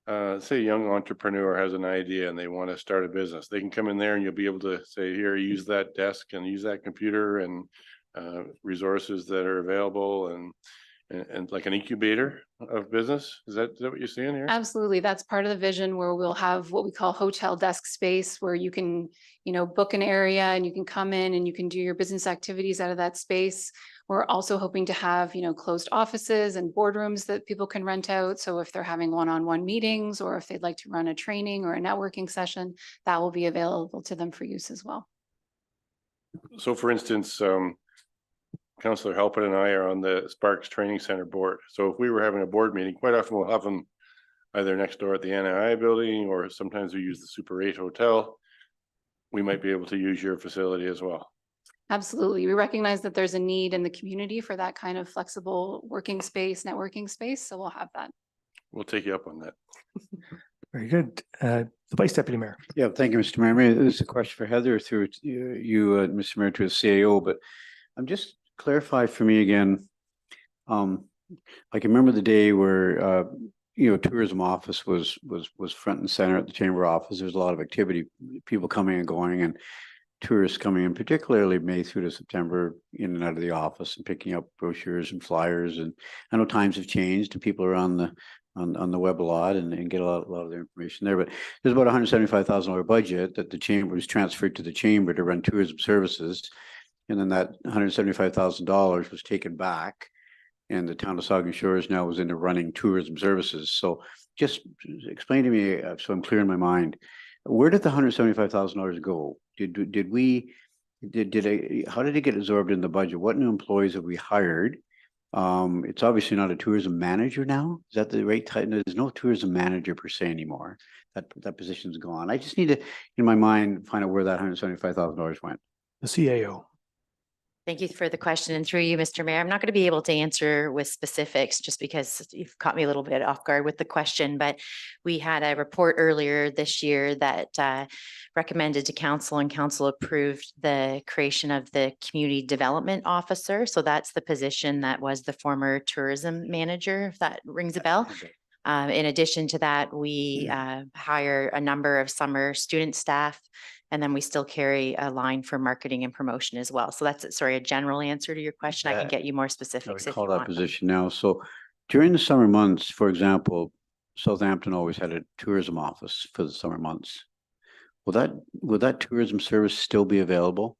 say a young entrepreneur has an idea and they want to start a business? They can come in there and you'll be able to say, here, use that desk and use that computer and resources that are available and like an incubator of business. Is that what you're seeing here? Absolutely. That's part of the vision where we'll have what we call hotel desk space where you can, book an area and you can come in and you can do your business activities out of that space. We're also hoping to have, closed offices and boardrooms that people can rent out. So if they're having one-on-one meetings or if they'd like to run a training or a networking session, that will be available to them for use as well. So for instance, Councillor Halpin and I are on the Sparks Training Center board. So if we were having a board meeting, quite often we'll have them either next door at the NII building, or sometimes we use the Super 8 hotel. We might be able to use your facility as well. Absolutely. We recognize that there's a need in the community for that kind of flexible working space, networking space, so we'll have that. We'll take you up on that. Very good. The Vice Deputy Mayor. Yeah, thank you, Mr. Mayor. Maybe this is a question for Heather through you, Mr. Mayor, to the CAO, but I'm just clarify for me again. I can remember the day where tourism office was front and center at the chamber office. There was a lot of activity, people coming and going, and tourists coming in, particularly May through to September, in and out of the office and picking up brochures and flyers. And I know times have changed and people are on the web a lot and get a lot of their information there. But there's about $175,000 budget that the chamber was transferred to the chamber to run tourism services. And then that $175,000 was taken back. And the town of Saugeen Shores now was into running tourism services. So just explain to me, so I'm clear in my mind, where did the $175,000 go? How did it get absorbed in the budget? What new employees have we hired? It's obviously not a tourism manager now. Is that the right title? There's no tourism manager per se anymore. That position's gone. I just need to, in my mind, find out where that $175,000 went. The CAO. Thank you for the question. And through you, Mr. Mayor, I'm not going to be able to answer with specifics just because you've caught me a little bit off guard with the question, but we had a report earlier this year that recommended to council, and council approved the creation of the community development officer. So that's the position that was the former tourism manager, if that rings a bell. In addition to that, we hire a number of summer student staff, and then we still carry a line for marketing and promotion as well. So that's, sorry, a general answer to your question. I can get you more specifics I if call you that want. position now. So during the summer months, for example, Southampton always had a tourism office for the summer months. Will that tourism service still be available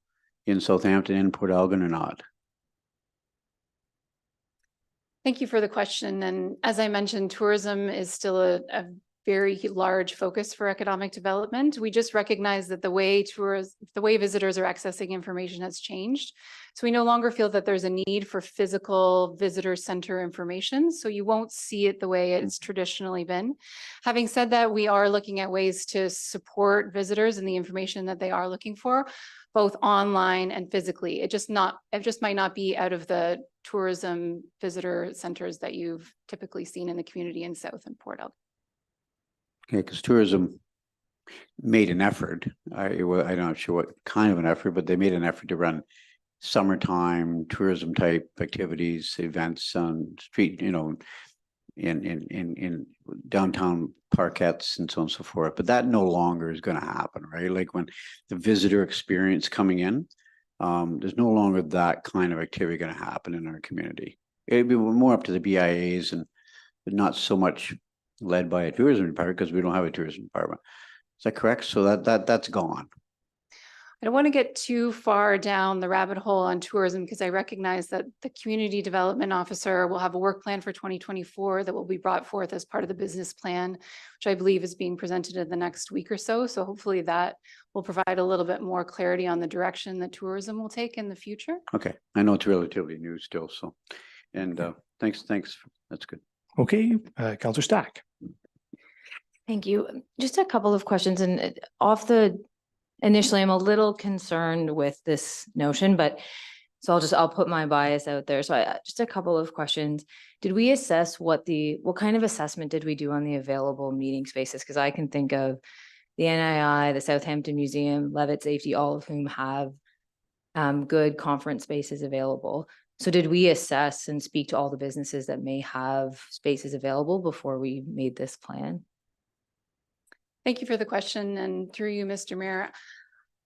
in Southampton and Port Elgin or not? Thank you for the question. And as I mentioned, tourism is still a very large focus for economic development. We just recognize that the way visitors are accessing information has changed. So we no longer feel that there's a need for physical visitor center information. So you won't see it the way it's traditionally been. Having said that, we are looking at ways to support visitors and the information that they are looking for, both online and physically. It just might not be out of the tourism visitor centers that you've typically seen in the community in South and Port Elgin. Okay, because tourism made an effort. I'm not sure what kind of an effort, but they made an effort to run summertime tourism type activities, events on street, in downtown parkettes and so on and so forth. But that no longer is going to happen, right? Like when the visitor experience coming in, there's no longer that kind of activity going to happen in our community. It'd be more up to the BIAs and not so much led by a tourism department because we don't have a tourism department. Is that correct? So that's gone. I don't want to get too far down the rabbit hole on tourism because I recognize that the community development officer will have a work plan for 2024 that will be brought forth as part of the business plan, which I believe is being presented in the next week or so. So hopefully that will provide a little bit more clarity on the direction that tourism will take in the future. Okay. I know it's relatively new still. So, and thanks. That's good. Okay, Councillor Stack. Thank you. Just a couple of questions, and initially I'm a little concerned with this notion, but so I'll put my bias out there. So just a couple of questions. Did we assess what kind of assessment did we do on the available meeting spaces? Because I can think of the NII, the Southampton Museum, Levitt Safety, all of whom have good conference spaces available. So did we assess and speak to all the businesses that may have spaces available before we made this plan? Thank you for the question, and through you, Mr. Mayor.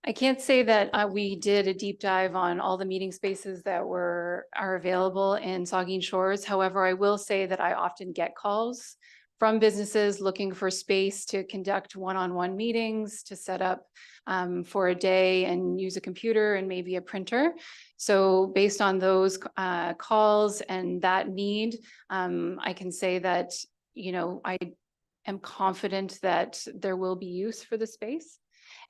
I can't say that we did a deep dive on all the meeting spaces that are available in Saugeen Shores. However, I will say that I often get calls from businesses looking for space to conduct one-on-one meetings, to set up for a day and use a computer and maybe a printer. So based on those calls and that need, I can say that, I am confident that there will be use for the space,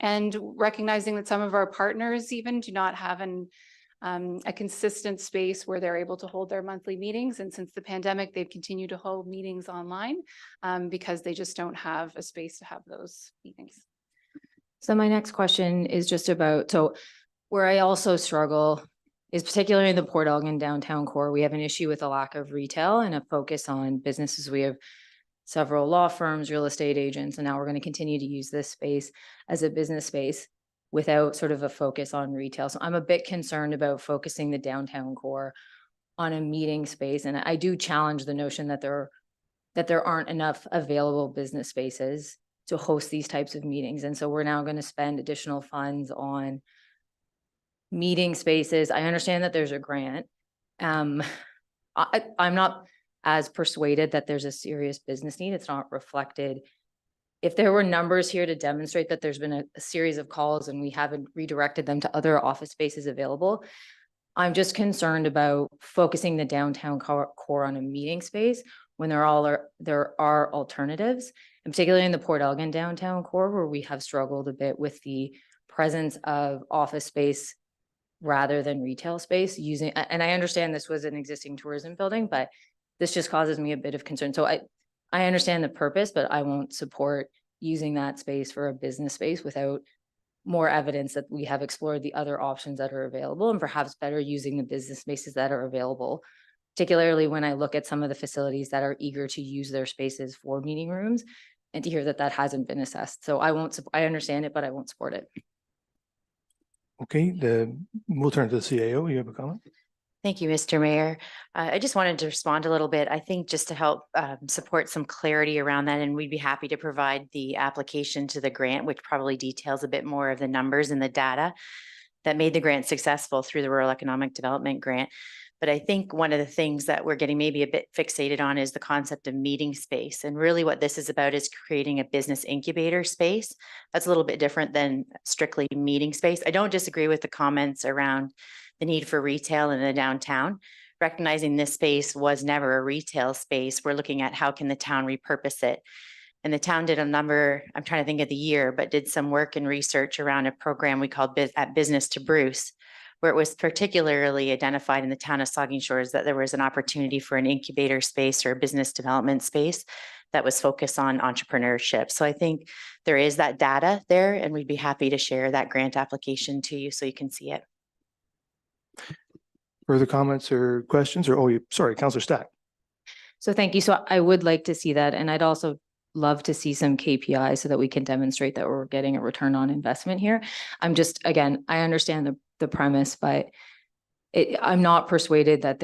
and recognizing that some of our partners even do not have a consistent space where they're able to hold their monthly meetings. And since the pandemic, they've continued to hold meetings online because they just don't have a space to have those meetings. So my next question is just about, Where I also struggle is particularly in the Port Elgin downtown core. We have an issue with a lack of retail and a focus on businesses. We have several law firms, real estate agents, and now we're going to continue to use this space as a business space without sort of a focus on retail. So I'm a bit concerned about focusing the downtown core on a meeting space. And I do challenge the notion that there aren't enough available business spaces to host these types of meetings. And so we're now going to spend additional funds on meeting spaces. I understand that there's a grant. I'm not as persuaded that there's a serious business need. It's not reflected. If there were numbers here to demonstrate that there's been a series of calls and we haven't redirected them to other office spaces available, I'm just concerned about focusing the downtown core on a meeting space when there are alternatives, and particularly in the Port Elgin downtown core, where we have struggled a bit with the presence of office space rather than retail space using, and I understand this was an existing tourism building, but this just causes me a bit of concern. So I understand the purpose, but I won't support using that space for a business space without more evidence that we have explored the other options that are available and perhaps better using the business spaces that are available, particularly when I look at some of the facilities that are eager to use their spaces for meeting rooms, and to hear that that hasn't been assessed. So I understand it, but I won't support it. Okay, we'll turn to the CAO. You have a comment? Thank you, Mr. Mayor. I just wanted to respond a little bit. I think just to help support some clarity around that, and we'd be happy to provide the application to the grant, which probably details a bit more of the numbers and the data that made the grant successful through the Rural Economic Development Grant. But I think one of the things that we're getting maybe a bit fixated on is the concept of meeting space. And really what this is about is creating a business incubator space. That's a little bit different than strictly meeting space. I don't disagree with the comments around the need for retail in the downtown. Recognizing this space was never a retail space, we're looking at how can the town repurpose it. And the town did a number, I'm trying to think of the year, but did some work and research around a program we called At Business to Bruce, where it was particularly identified in the town of Saugeen Shores that there was an opportunity for an incubator space or a business development space that was focused on entrepreneurship. So I think there is that data there, and we'd be happy to share that grant application to you so you can see it. Further comments or questions? Or, sorry, Councillor Stack. So thank you. So I would like to see that. And I'd also love to see some KPIs so that we can demonstrate that we're getting a return on investment here. I'm just, again, I understand the premise, but I'm not persuaded that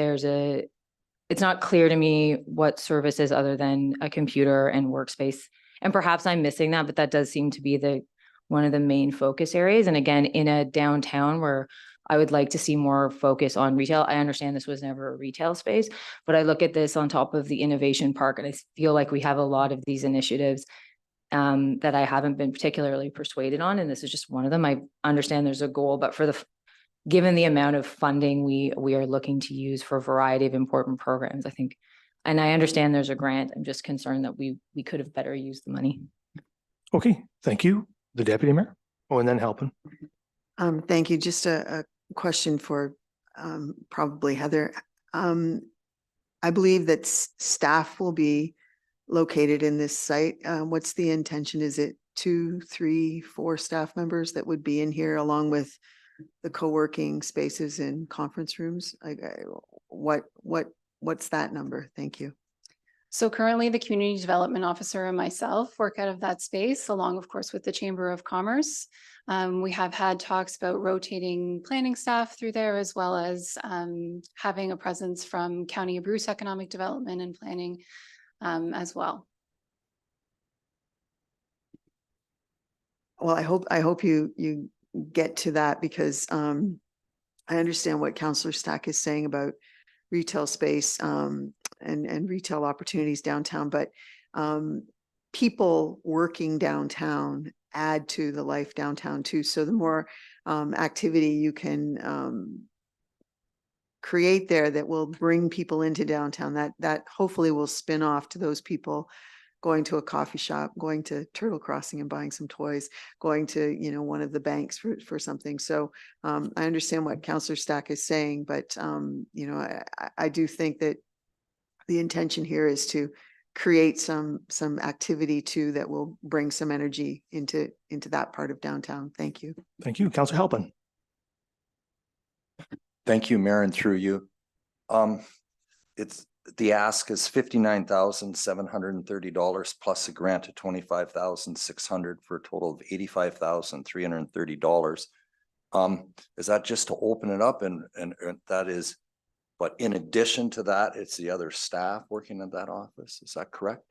it's not clear to me what services other than a computer and workspace. And perhaps I'm missing that, but that does seem to be one of the main focus areas. And again, in a downtown where I would like to see more focus on retail. I understand this was never a retail space, but I look at this on top of the innovation park, and I feel like we have a lot of these initiatives that I haven't been particularly persuaded on. And this is just one of them. I understand there's a goal, but given the amount of funding we are looking to use for a variety of important programs, I think, and I understand there's a grant, I'm just concerned that we could have better used the money. Okay, thank you. The Deputy Mayor. Oh, and then Halpin. Thank you. Just a question for probably Heather. I believe that staff will be located in this site. What's the intention? Is it 2, 3, 4 staff members that would be in here along with the co-working spaces and conference rooms? What's that number? Thank you. So currently the community development officer and myself work out of that space, along of course with the Chamber of Commerce. We have had talks about rotating planning staff through there, as well as having a presence from County of Bruce Economic Development and Planning as well. Well, I hope you get to that, because I understand what Councillor Stack is saying about retail space and retail opportunities downtown, but people working downtown add to the life downtown too. So the more activity you can create there that will bring people into downtown, that hopefully will spin off to those people going to a coffee shop, going to Turtle Crossing and buying some toys, going to, one of the banks for something. So I understand what Councillor Stack is saying, but I do think that the intention here is to create some activity too that will bring some energy into that part of downtown. Thank you. Thank you. Councillor Halpin. Thank you, Mayor, and through you. It's, the ask is $59,730 plus a grant of $25,600 for a total of $85,330. Is that just to open it up and that is, but in addition to that, it's the other staff working in that office? Is that correct?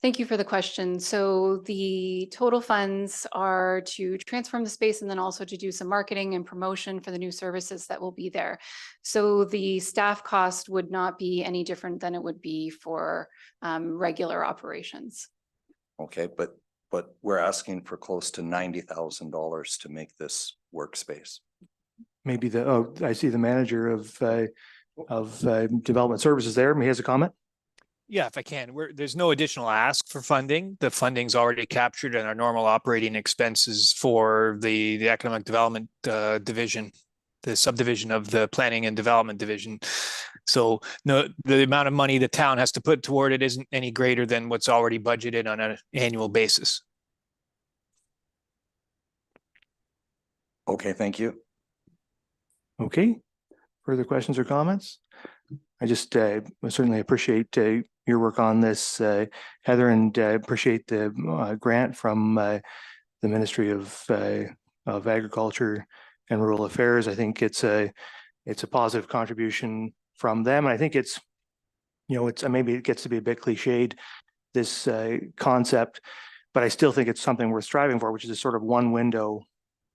Thank you for the question. So the total funds are to transform the space and then also to do some marketing and promotion for the new services that will be there. So the staff cost would not be any different than it would be for regular operations. Okay, but we're asking for close to $90,000 to make this workspace. Maybe I see the manager of development services there. He has a comment. Yeah, if I can, there's no additional ask for funding. The funding's already captured in our normal operating expenses for the economic development division, the subdivision of the planning and development division. So no, the amount of money the town has to put toward it isn't any greater than what's already budgeted on an annual basis. Okay, thank you. Okay. Further questions or comments? I just certainly appreciate your work on this, Heather, and appreciate the grant from the Ministry of Agriculture and Rural Affairs. I think it's a positive contribution from them. And I think it's, you know, maybe it gets to be a bit cliched, this concept, but I still think it's something worth striving for, which is a sort of one window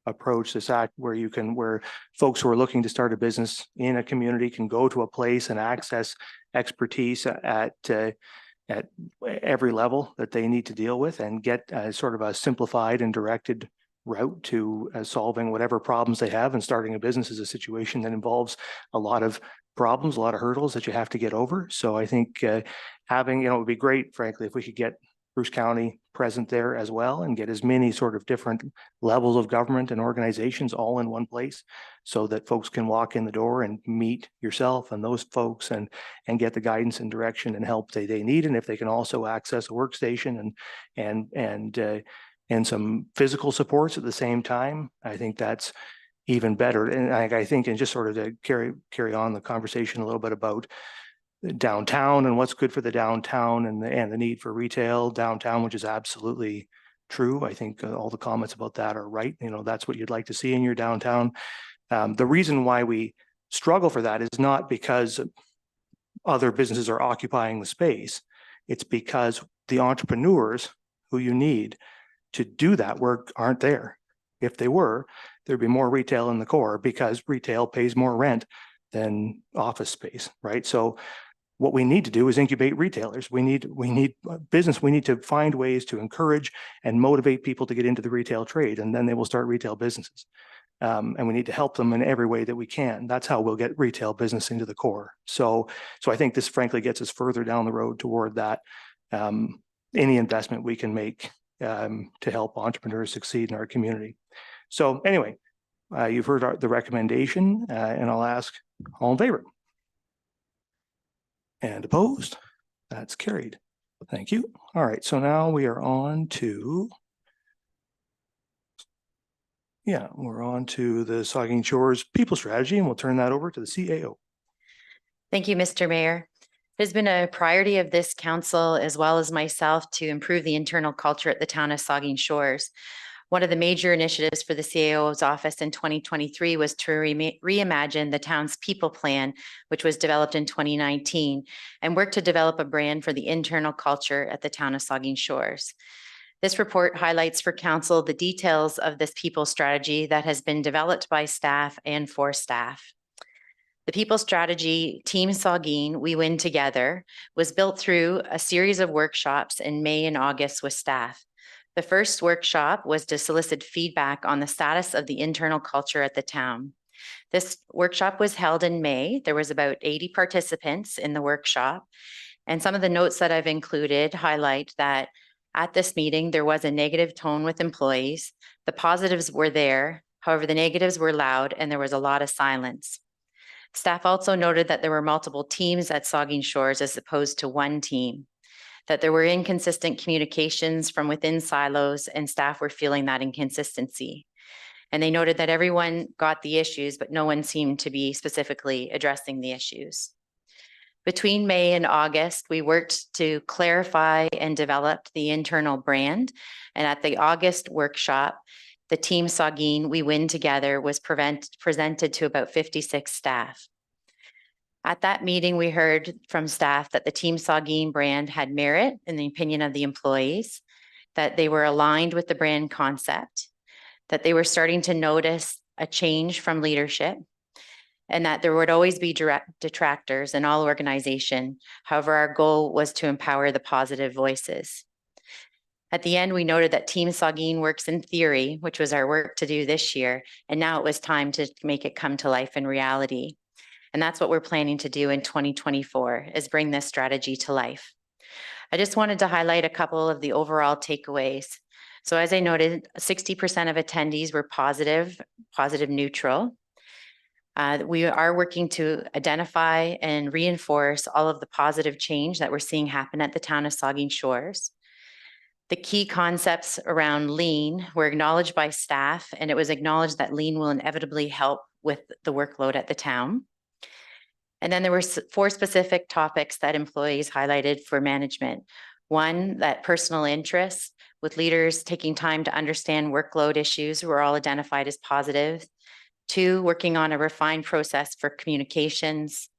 approach, this act where folks who are looking to start a business in a community can go to a place and access expertise at every level that they need to deal with and get sort of a simplified and directed route to solving whatever problems they have. And starting a business is a situation that involves a lot of problems, a lot of hurdles that you have to get over. So I think having, it would be great, frankly, if we could get Bruce County present there as well and get as many sort of different levels of government and organizations all in one place so that folks can walk in the door and meet yourself and those folks and get the guidance and direction and help they need. And if they can also access a workstation and some physical supports at the same time, I think that's even better. And I think, and just sort of to carry on the conversation a little bit about downtown and what's good for the downtown and the need for retail downtown, which is absolutely true. I think all the comments about that are right. You know, that's what you'd like to see in your downtown. The reason why we struggle for that is not because other businesses are occupying the space. It's because the entrepreneurs who you need to do that work aren't there. If they were, there'd be more retail in the core because retail pays more rent than office space, right? So what we need to do is incubate retailers. We need business. We need to find ways to encourage and motivate people to get into the retail trade, and then they will start retail businesses. And we need to help them in every way that we can. That's how we'll get retail business into the core. So I think this frankly gets us further down the road toward that. Any investment we can make to help entrepreneurs succeed in our community. So anyway, you've heard the recommendation, and I'll ask all in favor. And opposed? That's carried. Thank you. All right, so now we are on to, we're on to the Saugeen Shores People Strategy, and we'll turn that over to the CAO. Thank you, Mr. Mayor. It has been a priority of this council as well as myself to improve the internal culture at the town of Saugeen Shores. One of the major initiatives for the CAO's office in 2023 was to reimagine the town's people plan, which was developed in 2019, and work to develop a brand for the internal culture at the town of Saugeen Shores. This report highlights for council the details of this people strategy that has been developed by staff and for staff. The people strategy, Team Saugeen, We Win Together, was built through a series of workshops in May and August with staff. The first workshop was to solicit feedback on the status of the internal culture at the town. This workshop was held in May. There was about 80 participants in the workshop. And some of the notes that I've included highlight that at this meeting, there was a negative tone with employees. The positives were there. However, the negatives were loud and there was a lot of silence. Staff also noted that there were multiple teams at Saugeen Shores as opposed to one team, that there were inconsistent communications from within silos and staff were feeling that inconsistency. And they noted that everyone got the issues, but no one seemed to be specifically addressing the issues. Between May and August, we worked to clarify and develop the internal brand. And at the August workshop, the team Saugeen, We Win Together, was presented to about 56 staff. At that meeting, we heard from staff that the Team Saugeen brand had merit in the opinion of the employees, that they were aligned with the brand concept, that they were starting to notice a change from leadership, and that there would always be detractors in all organization. However, our goal was to empower the positive voices. At the end, we noted that Team Saugeen works in theory, which was our work to do this year, and now it was time to make it come to life in reality. And that's what we're planning to do in 2024, is bring this strategy to life. I just wanted to highlight a couple of the overall takeaways. So as I noted, 60% of attendees were positive neutral. We are working to identify and reinforce all of the positive change that we're seeing happen at the town of Saugeen Shores. The key concepts around lean were acknowledged by staff, and it was acknowledged that lean will inevitably help with the workload at the town. And then there were 4 specific topics that employees highlighted for management. 1, that personal interests, with leaders taking time to understand workload issues were all identified as positive. 2, working on a refined process for communications.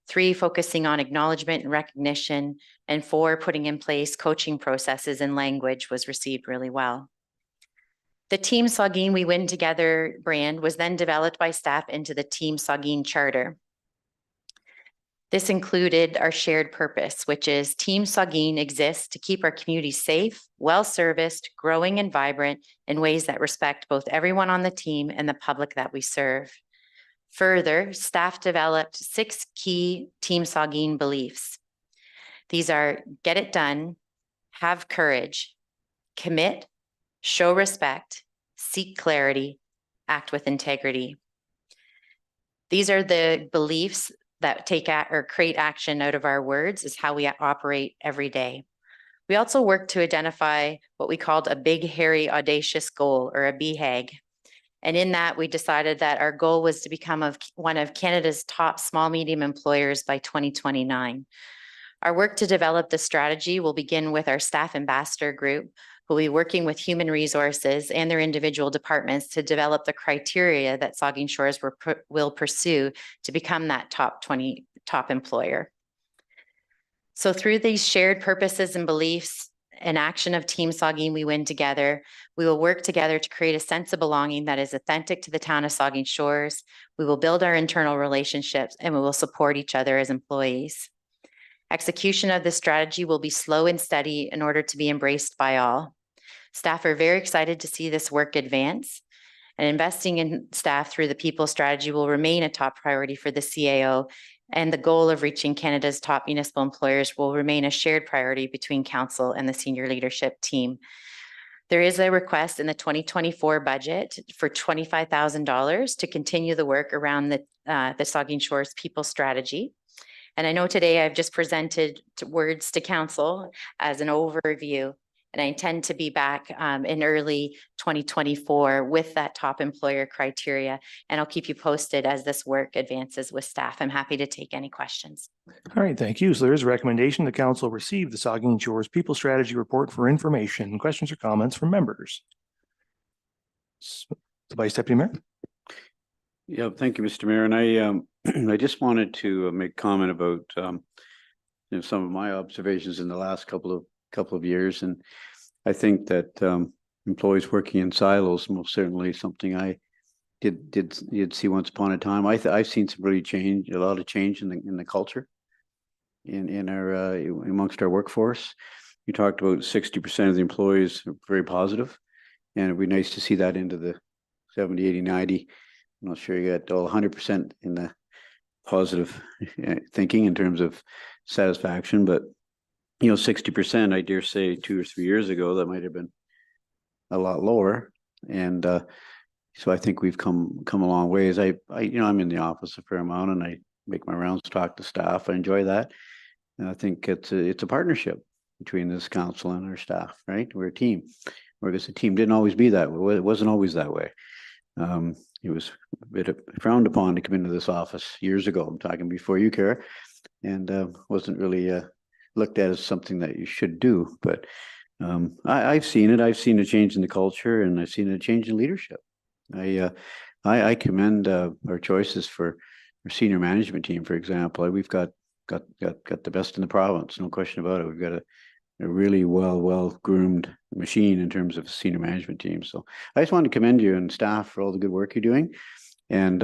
3, focusing on acknowledgement and recognition. And 4, putting in place coaching processes and language was received really well. The Team Saugeen We Win Together brand was then developed by staff into the Team Saugeen Charter. This included our shared purpose, which is Team Saugeen exists to keep our community safe, well-serviced, growing and vibrant in ways that respect both everyone on the team and the public that we serve. Further, staff developed 6 key Team Saugeen beliefs. These are get it done, have courage, commit, show respect, seek clarity, act with integrity. These are the beliefs that create action out of our words, is how we operate every day. We also work to identify what we called a big, hairy, audacious goal, or a BHAG. And in that, we decided that our goal was to become one of Canada's top small, medium employers by 2029. Our work to develop the strategy will begin with our staff ambassador group, who will be working with human resources and their individual departments to develop the criteria that Saugeen Shores will pursue to become that top employer. So through these shared purposes and beliefs and action of Team Saugeen We Win Together, we will work together to create a sense of belonging that is authentic to the town of Saugeen Shores. We will build our internal relationships, and we will support each other as employees. Execution of this strategy will be slow and steady in order to be embraced by all. Staff are very excited to see this work advance, and investing in staff through the people strategy will remain a top priority for the CAO, and the goal of reaching Canada's top municipal employers will remain a shared priority between council and the senior leadership team. There is a request in the 2024 budget for $25,000 to continue the work around the Saugeen Shores people strategy. And I know today I've just presented words to council as an overview, and I intend to be back in early 2024 with that top employer criteria, and I'll keep you posted as this work advances with staff. I'm happy to take any questions. All right, thank you. So there is a recommendation the council receive the Saugeen Shores People Strategy Report for information. Questions or comments from members? The Vice Deputy Mayor. Yeah, thank you, Mr. Mayor. And I just wanted to make comment about some of my observations in the last couple of years, and I think that employees working in silos most certainly something I did see once upon a time. I've seen some really a lot of change in the culture in our amongst our workforce. You talked about 60% of the employees are very positive, and it'd be nice to see that into the 70, 80, 90. I'm not sure you got all 100% in the positive thinking in terms of satisfaction, but 60%, I dare say 2 or 3 years ago, that might have been a lot lower. And so I think we've come a long ways. I'm in the office a fair amount, and I make my rounds, talk to staff. I enjoy that. And I think it's a partnership between this council and our staff, right? We're a team. Whereas the team didn't always be that way. It wasn't always that way. It was a bit frowned upon to come into this office years ago. I'm talking before you, Kara, and wasn't really looked at as something that you should do. But I've seen it. I've seen a change in the culture, and I've seen a change in leadership. I commend our choices for our senior management team, for example. We've got the best in the province, no question about it. We've got a really well groomed machine in terms of senior management team. So I just want to commend you and staff for all the good work you're doing. And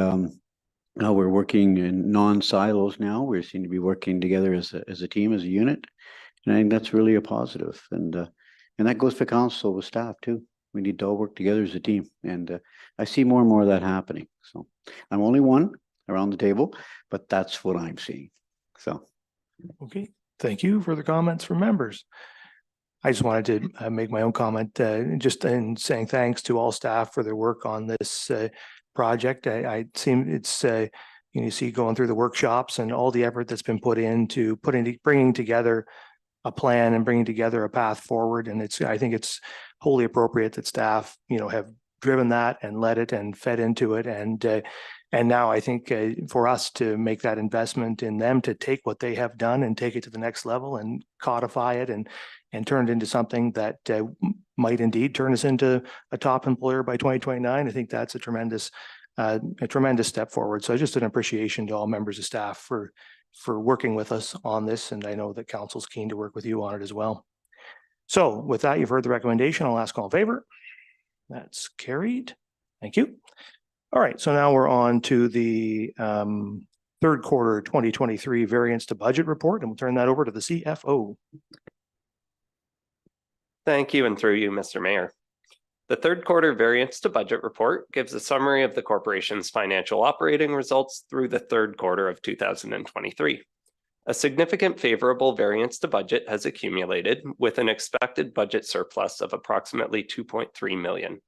now we're working in non-silos now. We seem to be working together as a team, as a unit. And I think that's really a positive. And that goes for council with staff too. We need to all work together as a team. And I see more and more of that happening. So I'm only one around the table, but that's what I'm seeing. So. Okay, thank you for the comments from members. I just wanted to make my own comment just in saying thanks to all staff for their work on this project. You see going through the workshops and all the effort that's been put into bringing together a plan and bringing together a path forward. And I think it's wholly appropriate that staff, have driven that and led it and fed into it. And now I think for us to make that investment in them to take what they have done and take it to the next level and codify it and turn it into something that might indeed turn us into a top employer by 2029. I think that's a tremendous step forward. So just an appreciation to all members of staff for working with us on this. And I know that council's keen to work with you on it as well. So with that, you've heard the recommendation. I'll ask all in favor. That's carried. Thank you. All right, so now we're on to the third quarter 2023 variance to budget report, and we'll turn that over to the CFO. Thank you, and through you, Mr. Mayor. The third quarter variance to budget report gives a summary of the corporation's financial operating results through the third quarter of 2023. A significant favorable variance to budget has accumulated with an expected budget surplus of approximately 2.3 million.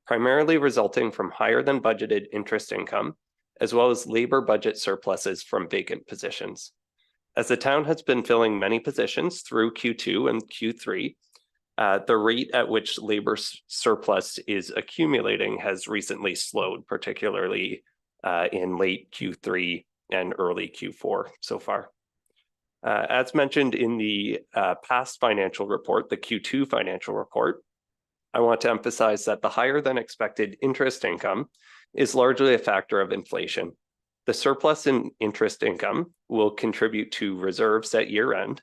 Primarily resulting from higher than budgeted interest income, as well as labor budget surpluses from vacant positions. As the town has been filling many positions through Q2 and Q3, the rate at which labor surplus is accumulating has recently slowed, particularly in late Q3 and early Q4 so far. As mentioned in the past financial report, the Q2 financial report, I want to emphasize that the higher than expected interest income is largely a factor of inflation. The surplus in interest income will contribute to reserves at year end,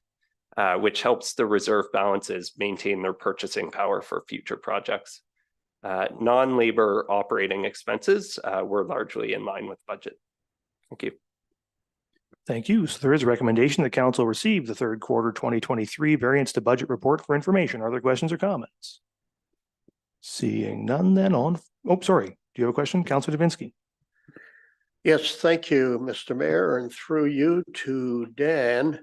which helps the reserve balances maintain their purchasing power for future projects. Non-labor operating expenses were largely in line with budget. Thank you. Thank you. So there is a recommendation that council receive the third quarter 2023 variance to budget report for information. Are there questions or comments? Seeing none then on, sorry. Do you have a question? Councilor Davinsky? Yes, thank you, Mr. Mayor, and through you to Dan.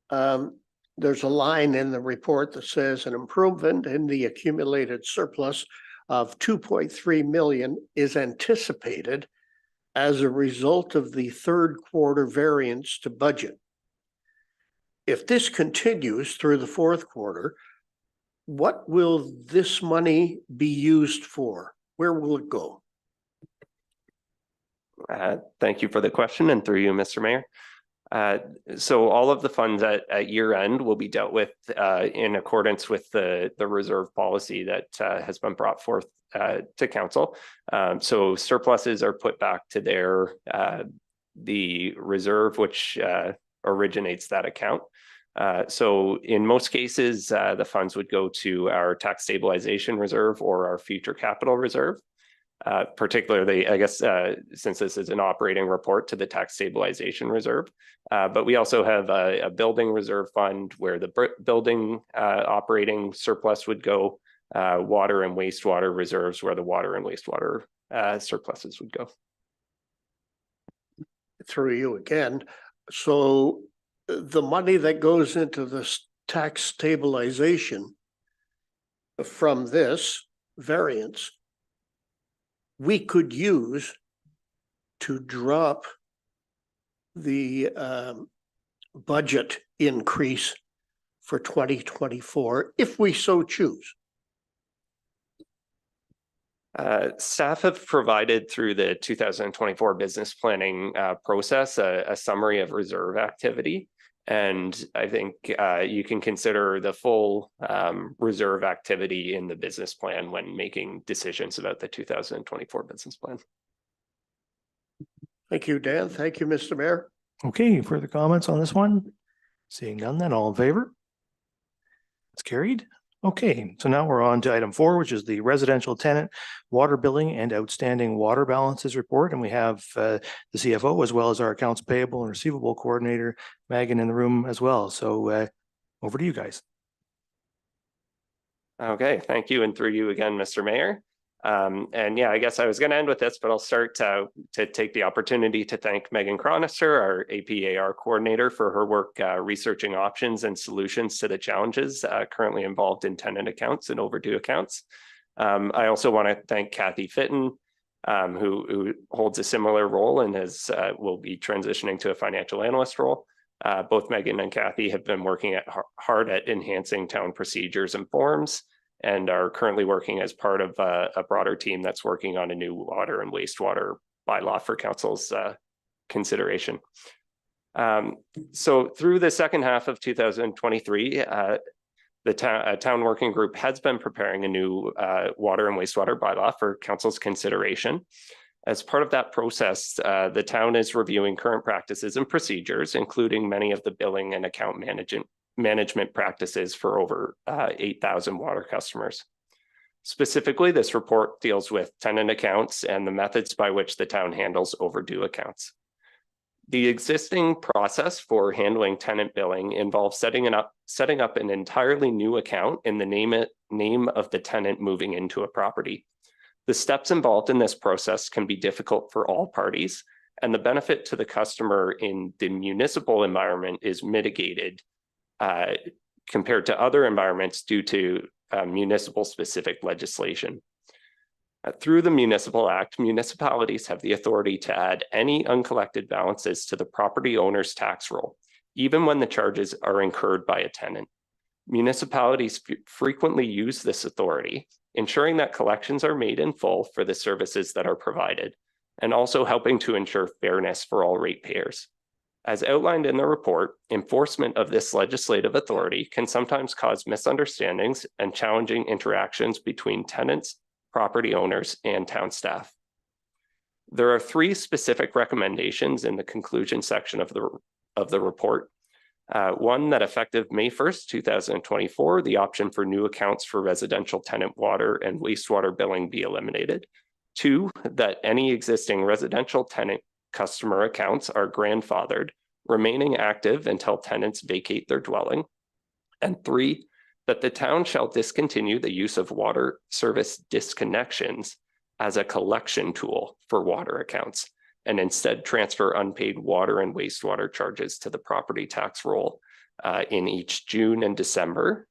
There's a line in the report that says an improvement in the accumulated surplus of 2.3 million is anticipated as a result of the third quarter variance to budget. If this continues through the fourth quarter, what will this money be used for? Where will it go? Thank you for the question, and through you, Mr. Mayor. So all of the funds at year end will be dealt with in accordance with the reserve policy that has been brought forth to council. So surpluses are put back to the reserve which originates that account. So in most cases, the funds would go to our tax stabilization reserve or our future capital reserve. Particularly, I guess, since this is an operating report, to the tax stabilization reserve. But we also have a building reserve fund where the building operating surplus would go, water and wastewater reserves where the water and wastewater surpluses would go. Through you again. So the money that goes into this tax stabilization from this variance, we could use to drop the budget increase for 2024 if we so choose. Staff have provided through the 2024 business planning process a summary of reserve activity. And I think you can consider the full reserve activity in the business plan when making decisions about the 2024 business plan. Thank you, Dan. Thank you, Mr. Mayor. Okay, further comments on this one? Seeing none, then all in favor? It's carried. Okay, so now we're on to item 4, which is the residential tenant water billing and outstanding water balances report. And we have the CFO as well as our accounts payable and receivable coordinator, Megan, in the room as well. So over to you guys. Okay, thank you. And through you again, Mr. Mayor. And yeah, I guess I was going to end with this, but I'll start to take the opportunity to thank Megan Cronister, our APAR coordinator, for her work researching options and solutions to the challenges currently involved in tenant accounts and overdue accounts. I also want to thank Kathy Fitton, who holds a similar role and will be transitioning to a financial analyst role. Both Megan and Kathy have been working hard at enhancing town procedures and forms, and are currently working as part of a broader team that's working on a new water and wastewater bylaw for council's consideration. So through the second half of 2023, the town working group has been preparing a new water and wastewater bylaw for council's consideration. As part of that process, the town is reviewing current practices and procedures, including many of the billing and account management practices for over 8,000 water customers. Specifically, this report deals with tenant accounts and the methods by which the town handles overdue accounts. The existing process for handling tenant billing involves setting up an entirely new account in the name of the tenant moving into a property. The steps involved in this process can be difficult for all parties, and the benefit to the customer in the municipal environment is mitigated compared to other environments due to municipal specific legislation. Through the Municipal Act, municipalities have the authority to add any uncollected balances to the property owner's tax roll, even when the charges are incurred by a tenant. Municipalities frequently use this authority, ensuring that collections are made in full for the services that are provided, and also helping to ensure fairness for all ratepayers. As outlined in the report, enforcement of this legislative authority can sometimes cause misunderstandings and challenging interactions between tenants, property owners, and town staff. There are 3 specific recommendations in the conclusion section of the report. One, that effective May 1st, 2024, the option for new accounts for residential tenant water and wastewater billing be eliminated. 2, that any existing residential tenant customer accounts are grandfathered, remaining active until tenants vacate their dwelling. And 3, that the town shall discontinue the use of water service disconnections as a collection tool for water accounts, and instead transfer unpaid water and wastewater charges to the property tax roll in each June and December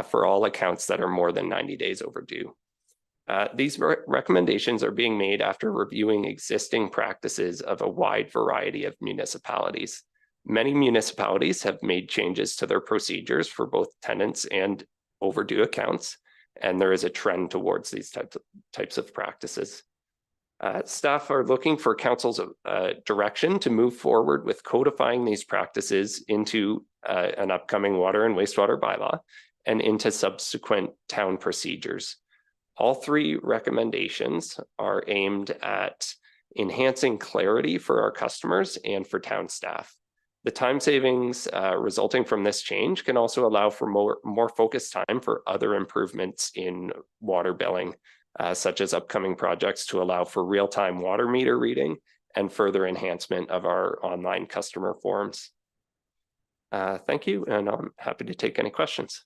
for all accounts that are more than 90 days overdue. These recommendations are being made after reviewing existing practices of a wide variety of municipalities. Many municipalities have made changes to their procedures for both tenants and overdue accounts, and there is a trend towards these types of practices. Staff are looking for council's direction to move forward with codifying these practices into an upcoming water and wastewater bylaw and into subsequent town procedures. All 3 recommendations are aimed at enhancing clarity for our customers and for town staff. The time savings resulting from this change can also allow for more focused time for other improvements in water billing, such as upcoming projects to allow for real-time water meter reading and further enhancement of our online customer forms. Thank you, and I'm happy to take any questions.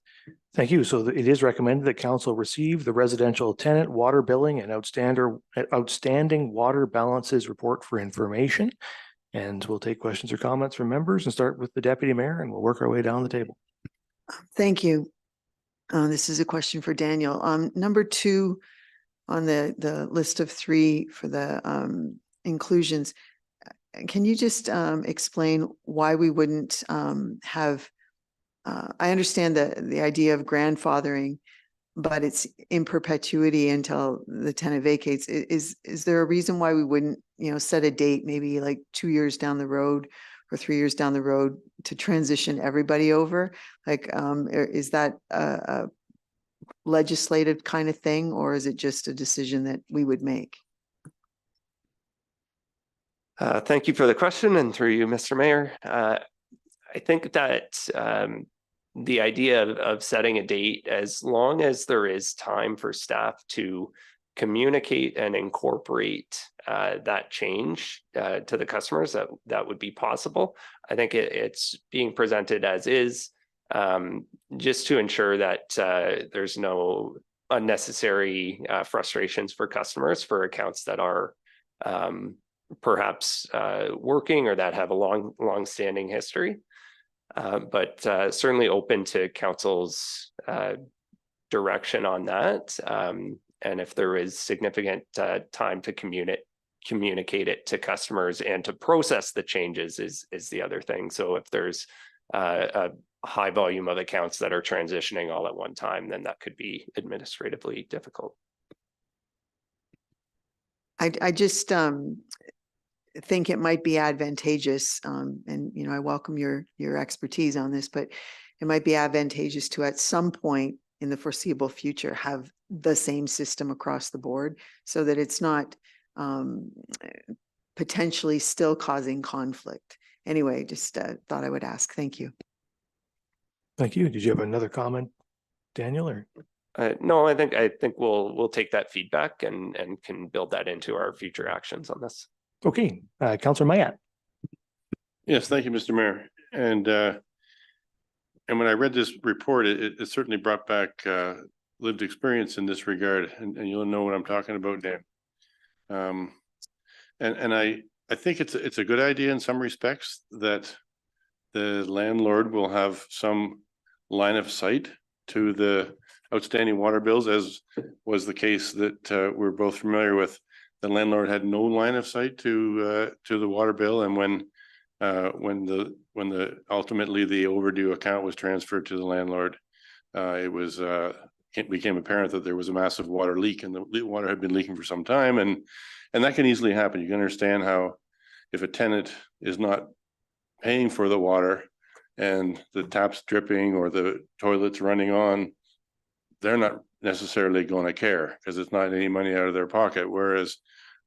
Thank you. So it is recommended that council receive the residential tenant water billing and outstanding water balances report for information. And we'll take questions or comments from members and start with the deputy mayor, and we'll work our way down the table. Thank you. This is a question for Daniel. Number 2 on the list of 3 for the inclusions. Can you just explain why we wouldn't have, I understand the idea of grandfathering, but it's in perpetuity until the tenant vacates. Is there a reason why we wouldn't, set a date, maybe like 2 years down the road or 3 years down the road to transition everybody over? Like, is that a legislative kind of thing, or is it just a decision that we would make? Thank you for the question, and through you, Mr. Mayor. I think that the idea of setting a date, as long as there is time for staff to communicate and incorporate that change to the customers, that would be possible. I think it's being presented as is, just to ensure that there's no unnecessary frustrations for customers for accounts that are perhaps working or that have a long-standing history. But certainly open to council's direction on that. And if there is significant time to communicate it to customers and to process the changes is the other thing. So if there's a high volume of accounts that are transitioning all at one time, then that could be administratively difficult. I just think it might be advantageous, and I welcome your expertise on this, but it might be advantageous to at some point in the foreseeable future have the same system across the board, so that it's not potentially still causing conflict. Anyway, just thought I would ask. Thank you. Thank you. Did you have another comment, Daniel, or? No, I think we'll take that feedback and can build that into our future actions on this. Okay, Councillor Mayat. Yes, thank you, Mr. Mayor. And when I read this report, it certainly brought back lived experience in this regard, and you'll know what I'm talking about, Dan. And I think it's a good idea in some respects that the landlord will have some line of sight to the outstanding water bills, as was the case that we're both familiar with. The landlord had no line of sight to the water bill, and when ultimately the overdue account was transferred to the landlord, it became apparent that there was a massive water leak, and the water had been leaking for some time, and that can easily happen. You can understand how if a tenant is not paying for the water and the tap's dripping or the toilet's running on, they're not necessarily going to care because it's not any money out of their pocket. Whereas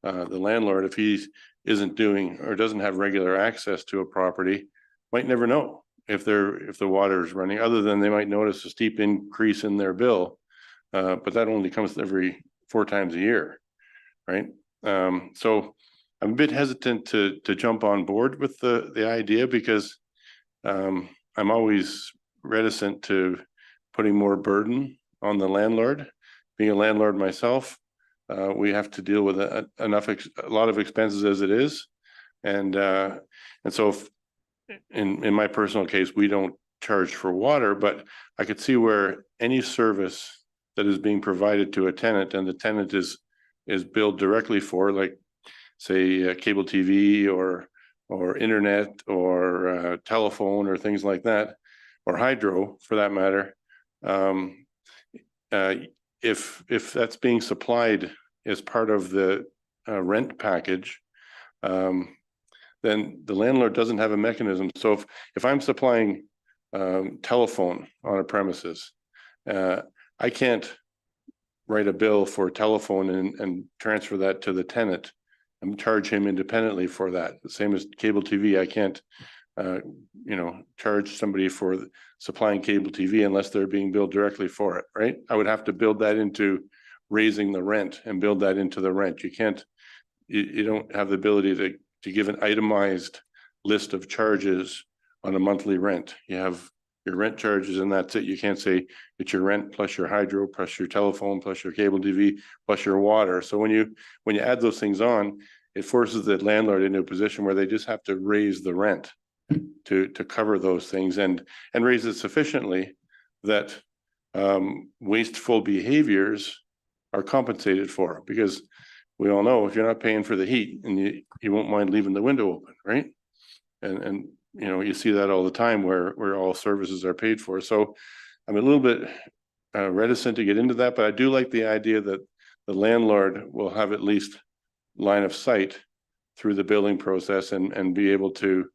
the landlord, if he isn't doing or doesn't have regular access to a property, might never know if the water is running, other than they might notice a steep increase in their bill. But that only comes every 4 times a year, right? So I'm a bit hesitant to jump on board with the idea, because I'm always reticent to putting more burden on the landlord. Being a landlord myself, we have to deal with a lot of expenses as it is, and so if, in my personal case, we don't charge for water, but I could see where any service that is being provided to a tenant and the tenant is billed directly for, like say cable TV or internet or telephone or things like that, or hydro for that matter. If that's being supplied as part of the rent package, then the landlord doesn't have a mechanism. So if I'm supplying telephone on a premises, I can't write a bill for telephone and transfer that to the tenant and charge him independently for that. The same as cable TV. I can't charge somebody for supplying cable TV unless they're being billed directly for it, right? I would have to build that into raising the rent and build that into the rent. You don't have the ability to give an itemized list of charges on a monthly rent. You have your rent charges and that's it. You can't say it's your rent plus your hydro plus your telephone plus your cable TV plus your water. So when you add those things on, it forces the landlord into a position where they just have to raise the rent to cover those things and raise it sufficiently that wasteful behaviors are compensated for, because we all know if you're not paying for the heat and you won't mind leaving the window open, right? And you see that all the time where all services are paid for. So I'm a little bit reticent to get into that, but I do like the idea that the landlord will have at least line of sight through the billing process and be able to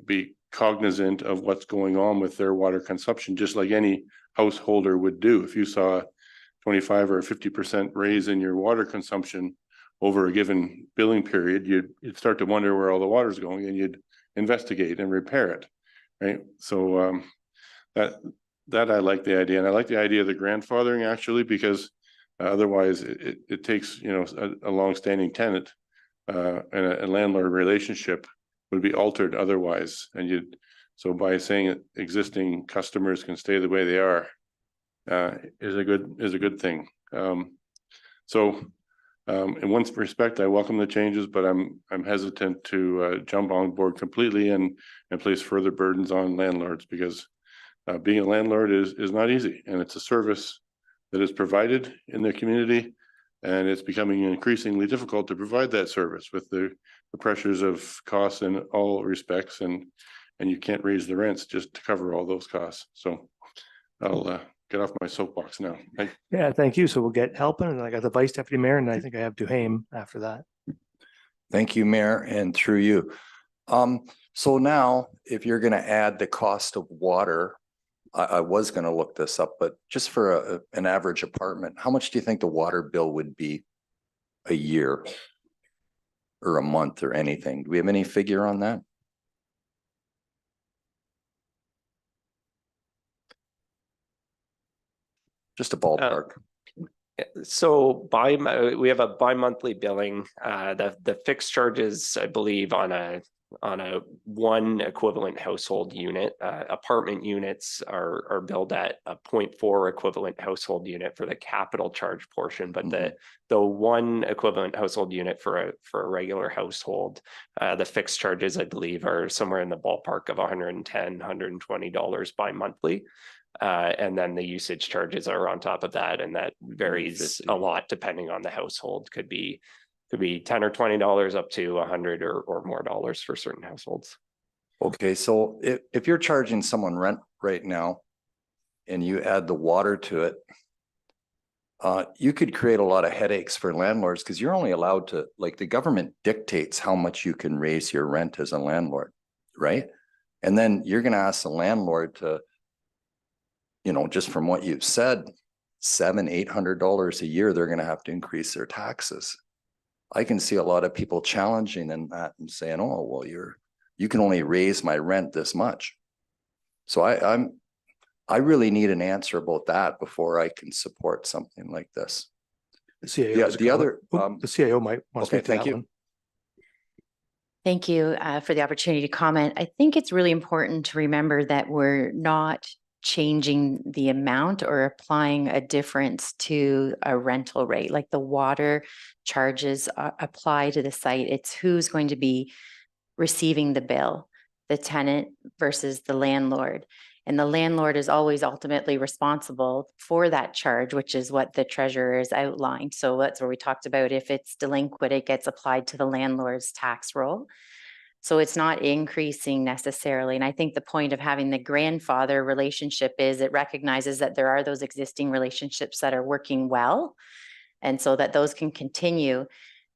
be cognizant of what's going on with their water consumption, just like any householder would do. If you saw 25 or 50% raise in your water consumption over a given billing period, you'd start to wonder where all the water's going, and you'd investigate and repair it, right? So that I like the idea, and I like the idea of the grandfathering actually, because otherwise it takes, you know, a long-standing tenant and a landlord relationship would be altered otherwise, and so by saying that existing customers can stay the way they are is a good thing. In one respect, I welcome the changes, but I'm hesitant to jump on board completely and place further burdens on landlords, because being a landlord is not easy, and it's a service that is provided in the community, and it's becoming increasingly difficult to provide that service with the pressures of costs in all respects, and you can't raise the rents just to cover all those costs. So I'll get off my soapbox now. Yeah, thank you. So we'll get Halpin, and I got the Vice Deputy Mayor, and I think I have Duhame after that. Thank you, Mayor, and through you. So now if you're going to add the cost of water, I was going to look this up, but just for an average apartment, how much do you think the water bill would be a year or a month or anything? Do we have any figure on that? Just a ballpark. So we have a bi-monthly billing. The fixed charges, I believe, on a one equivalent household unit. Apartment units are billed at a 0.4 equivalent household unit for the capital charge portion, but the one equivalent household unit for a regular household, the fixed charges, I believe, are somewhere in the ballpark of $110, $120 bi-monthly. And then the usage charges are on top of that, and that varies a lot depending on the household. Could be $10 or $20 up to $100 or more dollars for certain households. Okay, so if you're charging someone rent right now and you add the water to it, you could create a lot of headaches for landlords, because you're only allowed to, like, the government dictates how much you can raise your rent as a landlord, right? And then you're going to ask the landlord to, you know, just from what you've said, $700-800 a year, they're going to have to increase their taxes. I can see a lot of people challenging in that and saying, oh, well, you can only raise my rent this much. So I really need an answer about that before I can support something like this. The CIO, Yeah, the other, the CIO might want to okay, speak to thank that you. one. Thank you for the opportunity to comment. I think it's really important to remember that we're not changing the amount or applying a difference to a rental rate. Like the water charges apply to the site. It's who's going to be receiving the bill, the tenant versus the landlord. And the landlord is always ultimately responsible for that charge, which is what the treasurer has outlined. So that's where we talked about, if it's delinquent, it gets applied to the landlord's tax roll. So it's not increasing necessarily. And I think the point of having the grandfather relationship is it recognizes that there are those existing relationships that are working well, and so that those can continue.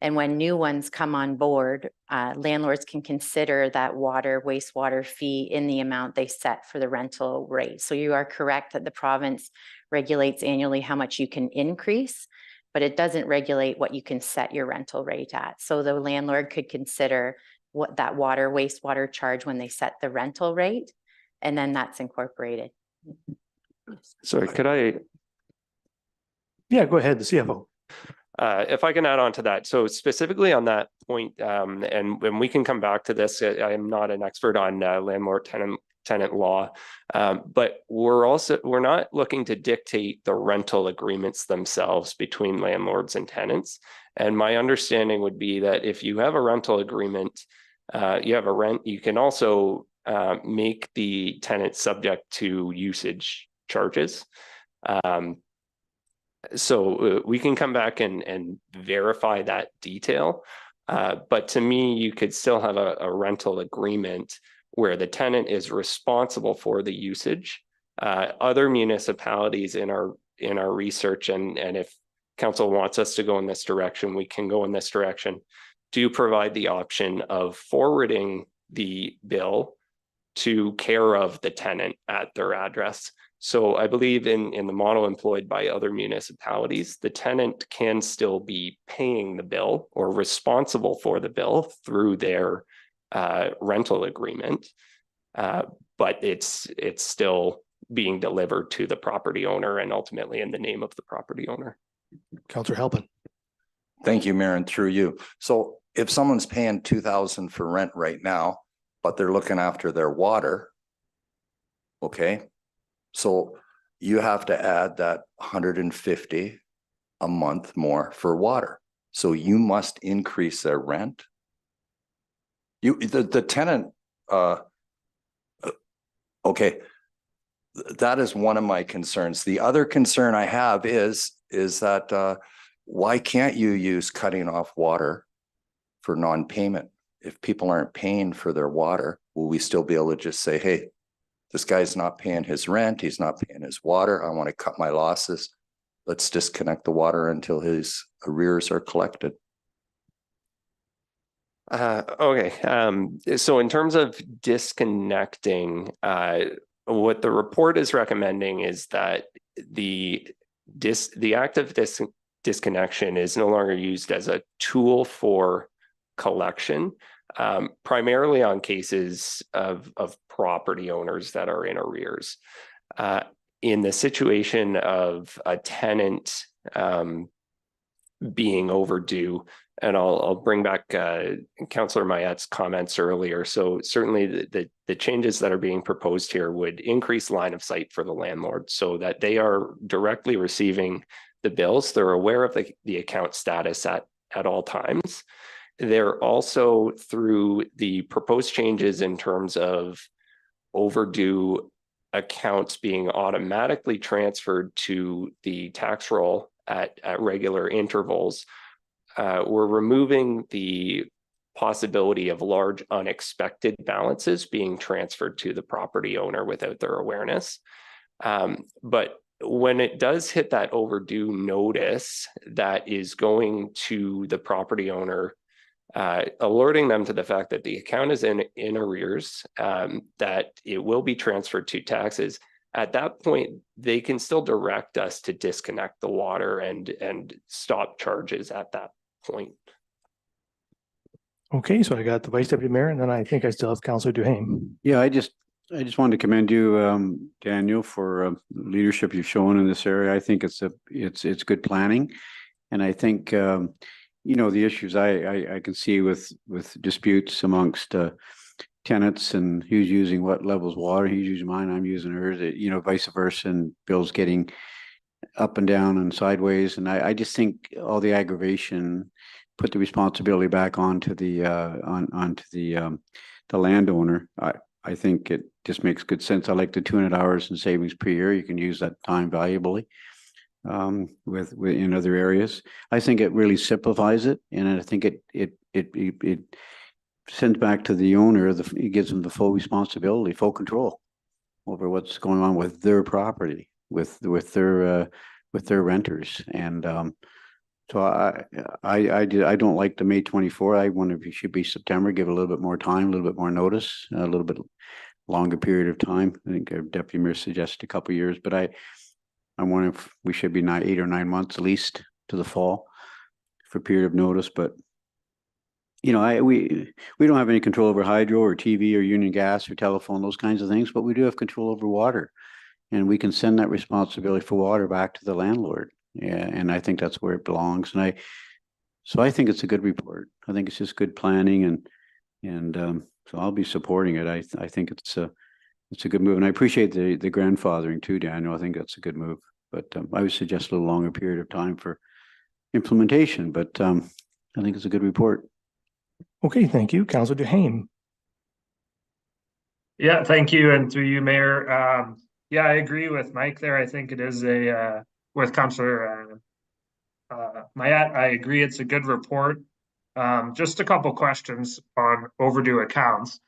And when new ones come on board, landlords can consider that water, wastewater fee in the amount they set for the rental rate. So you are correct that the province regulates annually how much you can increase, but it doesn't regulate what you can set your rental rate at. So the landlord could consider what that water, wastewater charge when they set the rental rate, and then that's incorporated. Sorry, could I? Yeah, go ahead, the CFO. If I can add on to that. So specifically on that point, and when we can come back to this, I am not an expert on landlord tenant law, but we're not looking to dictate the rental agreements themselves between landlords and tenants. And my understanding would be that if you have a rental agreement, you have a rent, you can also make the tenant subject to usage charges. So we can come back and verify that detail. But to me, you could still have a rental agreement where the tenant is responsible for the usage, Other municipalities in our research, and if council wants us to go in this direction, we can go in this direction, do provide the option of forwarding the bill to care of the tenant at their address. So I believe in the model employed by other municipalities, the tenant can still be paying the bill or responsible for the bill through their rental agreement, but it's still being delivered to the property owner and ultimately in the name of the property owner. Councillor Halpin. Thank you, Mayor, and through you. So if someone's paying 2,000 for rent right now, but they're looking after their water, okay, so you have to add that 150 a month more for water. So you must increase their rent. The tenant, okay, that is one of my concerns. The other concern I have is that why can't you use cutting off water for non-payment? If people aren't paying for their water, will we still be able to just say, hey, this guy's not paying his rent, he's not paying his water, I want to cut my losses. Let's disconnect the water until his arrears are collected. Okay, so in terms of disconnecting, what the report is recommending is that the active disconnection is no longer used as a tool for collection, primarily on cases of property owners that are in arrears. In the situation of a tenant being overdue, and I'll bring back Councillor Mayette's comments earlier. So certainly the changes that are being proposed here would increase line of sight for the landlord so that they are directly receiving the bills. They're aware of the account status at all times. They're also, through the proposed changes in terms of overdue accounts being automatically transferred to the tax roll at regular intervals, we're removing the possibility of large unexpected balances being transferred to the property owner without their awareness. But when it does hit that overdue notice, that is going to the property owner, alerting them to the fact that the account is in arrears, that it will be transferred to taxes. At that point, they can still direct us to disconnect the water and stop charges at that point. Okay, so I got the Vice Deputy Mayor, and then I think I still have Councillor Duhaime. Yeah, I just wanted to commend you, Daniel, for leadership you've shown in this area. I think it's good planning, and I think you know, the issues I can see with disputes amongst tenants and who's using what levels of water. He's using mine, I'm using hers. You know, vice versa, and bills getting up and down and sideways. And I just think all the aggravation put the responsibility back onto the landowner. I think it just makes good sense. I like the 200 hours in savings per year. You can use that time valuably with in other areas. I think it really simplifies it, and I think it sends back to the owner. It gives them the full responsibility, full control over what's going on with their property, with their renters. And so I don't like the May 24. I wonder if it should be September. Give a little bit more time, a little bit more notice, a little bit longer period of time. I think our Deputy Mayor suggested a couple of years, but I wonder if we should be 8 or 9 months at least to the fall for a period of notice. But you know, we don't have any control over hydro or TV or union gas or telephone, those kinds of things, but we do have control over water, and we can send that responsibility for water back to the landlord. Yeah, and I think that's where it belongs. And so I think it's a good report. I think it's just good planning, and so I'll be supporting it. I think it's a good move, and I appreciate the grandfathering too, Daniel. I think that's a good move, but I would suggest a little longer period of time for implementation. But I think it's a good report. Okay, thank you. Councillor Duhaime. Yeah, thank you. And through you, Mayor. Yeah, I agree with Mike there. I think it is with Councillor Mayette, I agree it's a good report. Just a couple questions on overdue accounts.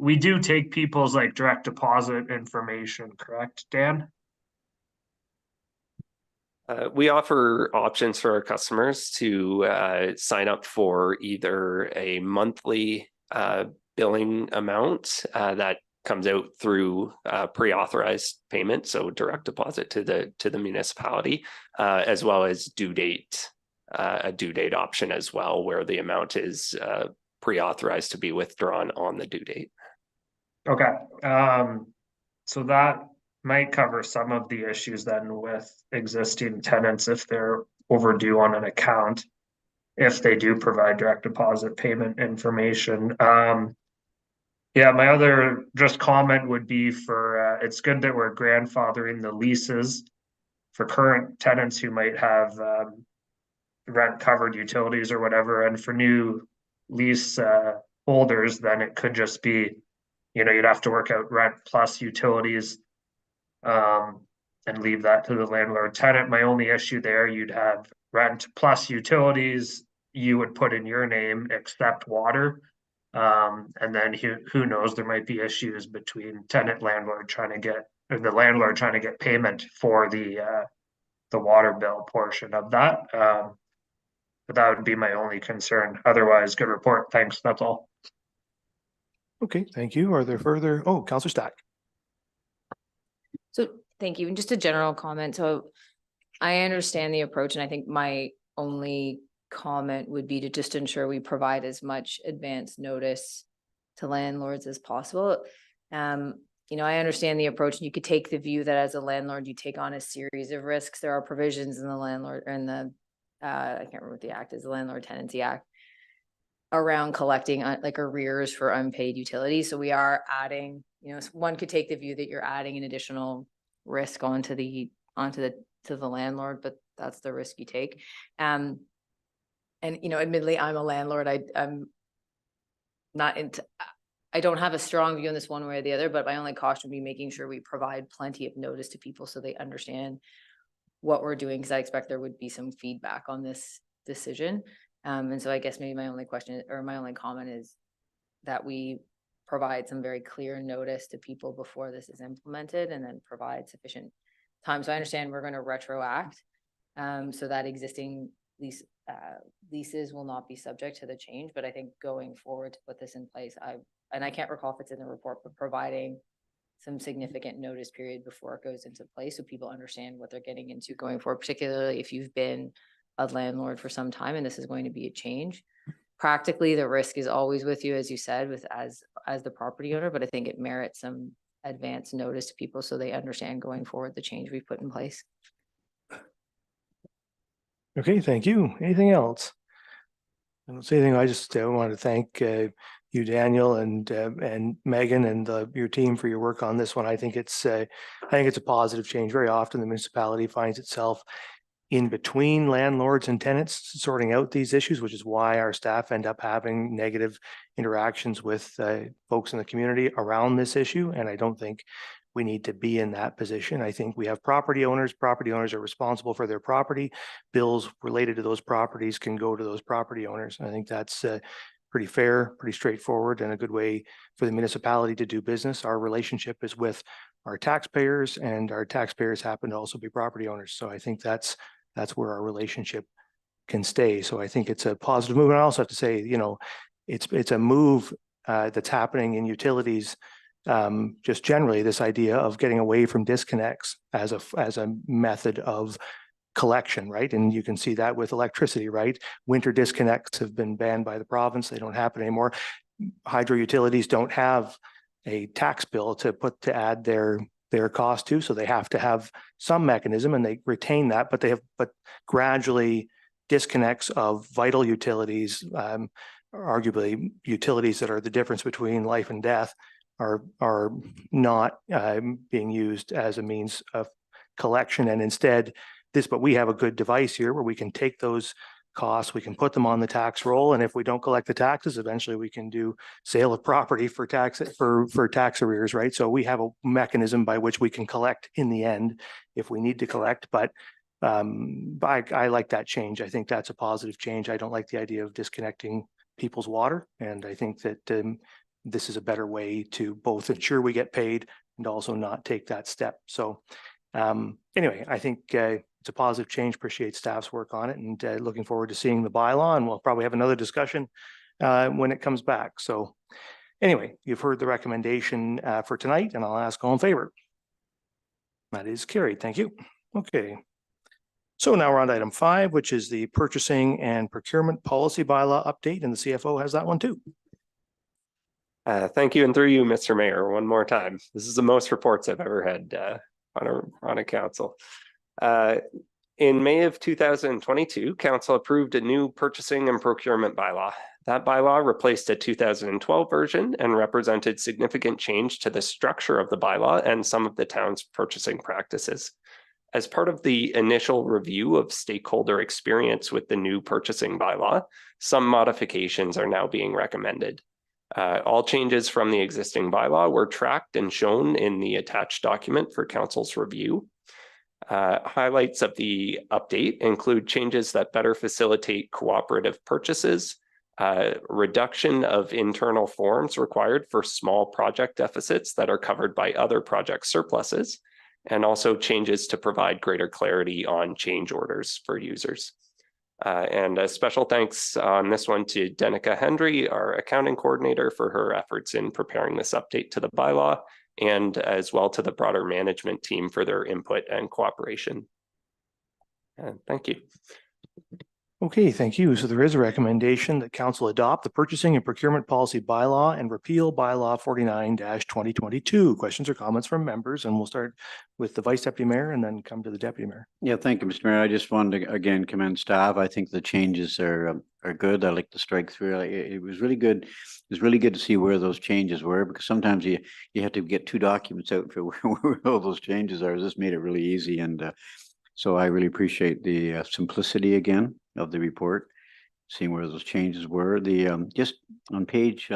we do take people's like direct deposit information, correct, Dan? We offer options for our customers to sign up for either a monthly billing amount that comes out through pre-authorized payment, so direct deposit to the municipality, as well as a due date option as well, where the amount is pre-authorized to be withdrawn on the due date. Okay, so that might cover some of the issues then with existing tenants if they're overdue on an account, if they do provide direct deposit payment information. Yeah, my other just comment would be for, it's good that we're grandfathering the leases for current tenants who might have rent covered utilities or whatever, and for new lease holders, then it could just be, you know, you'd have to work out rent plus utilities and leave that to the landlord tenant. My only issue there, you'd have rent plus utilities, you would put in your name except water. And then who knows, there might be issues between tenant landlord trying to get, or the landlord trying to get payment for the water bill portion of that. But that would be my only concern. Otherwise, good report. Thanks. That's all. Okay, thank you. Are there further? Oh, Councillor Stack. So thank you. And just a general comment. So I understand the approach, and I think my only comment would be to just ensure we provide as much advance notice to landlords as possible. You know, I understand the approach, and you could take the view that as a landlord, you take on a series of risks. There are provisions in the landlord or in the, I can't remember what the act is, the Landlord Tenancy Act, around collecting like arrears for unpaid utilities. So we are adding, you know, one could take the view that you're adding an additional risk onto the landlord, but that's the risk you take. And you know, admittedly, I'm a landlord. I'm not into, I don't have a strong view on this one way or the other, but my only caution would be making sure we provide plenty of notice to people so they understand what we're doing, because I expect there would be some feedback on this decision. And so I guess maybe my only question or my only comment is that we provide some very clear notice to people before this is implemented, and then provide sufficient time. So I understand we're going to retroact, so that existing leases will not be subject to the change. But I think going forward to put this in place, I can't recall if it's in the report, but providing some significant notice period before it goes into place so people understand what they're getting into going forward, particularly if you've been a landlord for some time and this is going to be a change. Practically, the risk is always with you, as you said, with as the property owner, but I think it merits some advance notice to people so they understand going forward the change we've put in place. Okay, thank you. Anything else? I don't see anything. I just want to thank you, Daniel, and Megan, and your team for your work on this one. I think it's a positive change. Very often the municipality finds itself in between landlords and tenants sorting out these issues, which is why our staff end up having negative interactions with folks in the community around this issue. And I don't think we need to be in that position. I think we have property owners. Property owners are responsible for their property. Bills related to those properties can go to those property owners. I think that's pretty fair, pretty straightforward, and a good way for the municipality to do business. Our relationship is with our taxpayers, and our taxpayers happen to also be property owners. So I think that's where our relationship can stay. So I think it's a positive move. And I also have to say, you know, it's a move that's happening in utilities. Just generally, this idea of getting away from disconnects as a method of collection, right? And you can see that with electricity, right? Winter disconnects have been banned by the province. They don't happen anymore. Hydro utilities don't have a tax bill to add their cost to, so they have to have some mechanism, and they retain that, but gradually disconnects of vital utilities, arguably utilities that are the difference between life and death, are not being used as a means of collection. And instead but we have a good device here where we can take those costs, we can put them on the tax roll, and if we don't collect the taxes, eventually we can do sale of property for tax arrears, right? So we have a mechanism by which we can collect in the end if we need to collect. But I like that change. I think that's a positive change. I don't like the idea of disconnecting people's water, and I think that this is a better way to both ensure we get paid and also not take that step. So anyway, I think it's a positive change. Appreciate staff's work on it, and looking forward to seeing the bylaw, and we'll probably have another discussion when it comes back. So anyway, you've heard the recommendation for tonight, and I'll ask all in favor. That is carried. Thank you. Okay. So now we're on to item 5, which is the purchasing and procurement policy bylaw update, and the CFO has that one too. Thank you, and through you, Mr. Mayor, one more time. This is the most reports I've ever had on a council. In May of 2022, council approved a new purchasing and procurement bylaw. That bylaw replaced a 2012 version and represented significant change to the structure of the bylaw and some of the town's purchasing practices. As part of the initial review of stakeholder experience with the new purchasing bylaw, some modifications are now being recommended. All changes from the existing bylaw were tracked and shown in the attached document for council's review. Highlights of the update include changes that better facilitate cooperative purchases, reduction of internal forms required for small project deficits that are covered by other project surpluses, and also changes to provide greater clarity on change orders for users. And a special thanks on this one to Denica Hendry, our accounting coordinator, for her efforts in preparing this update to the bylaw, and as well to the broader management team for their input and cooperation. And thank you. Okay, thank you. So there is a recommendation that council adopt the purchasing and procurement policy bylaw and repeal bylaw 49-2022. Questions or comments from members? And we'll start with the vice deputy mayor and then come to the deputy mayor. Yeah, thank you, Mr. Mayor. I just wanted to again commend staff. I think the changes are good. I like the strike through. It was really good. It was really good to see where those changes were, because sometimes you have to get 2 documents out for where all those changes are. This made it really easy, and so I really appreciate the simplicity again of the report, seeing where those changes were. The just on page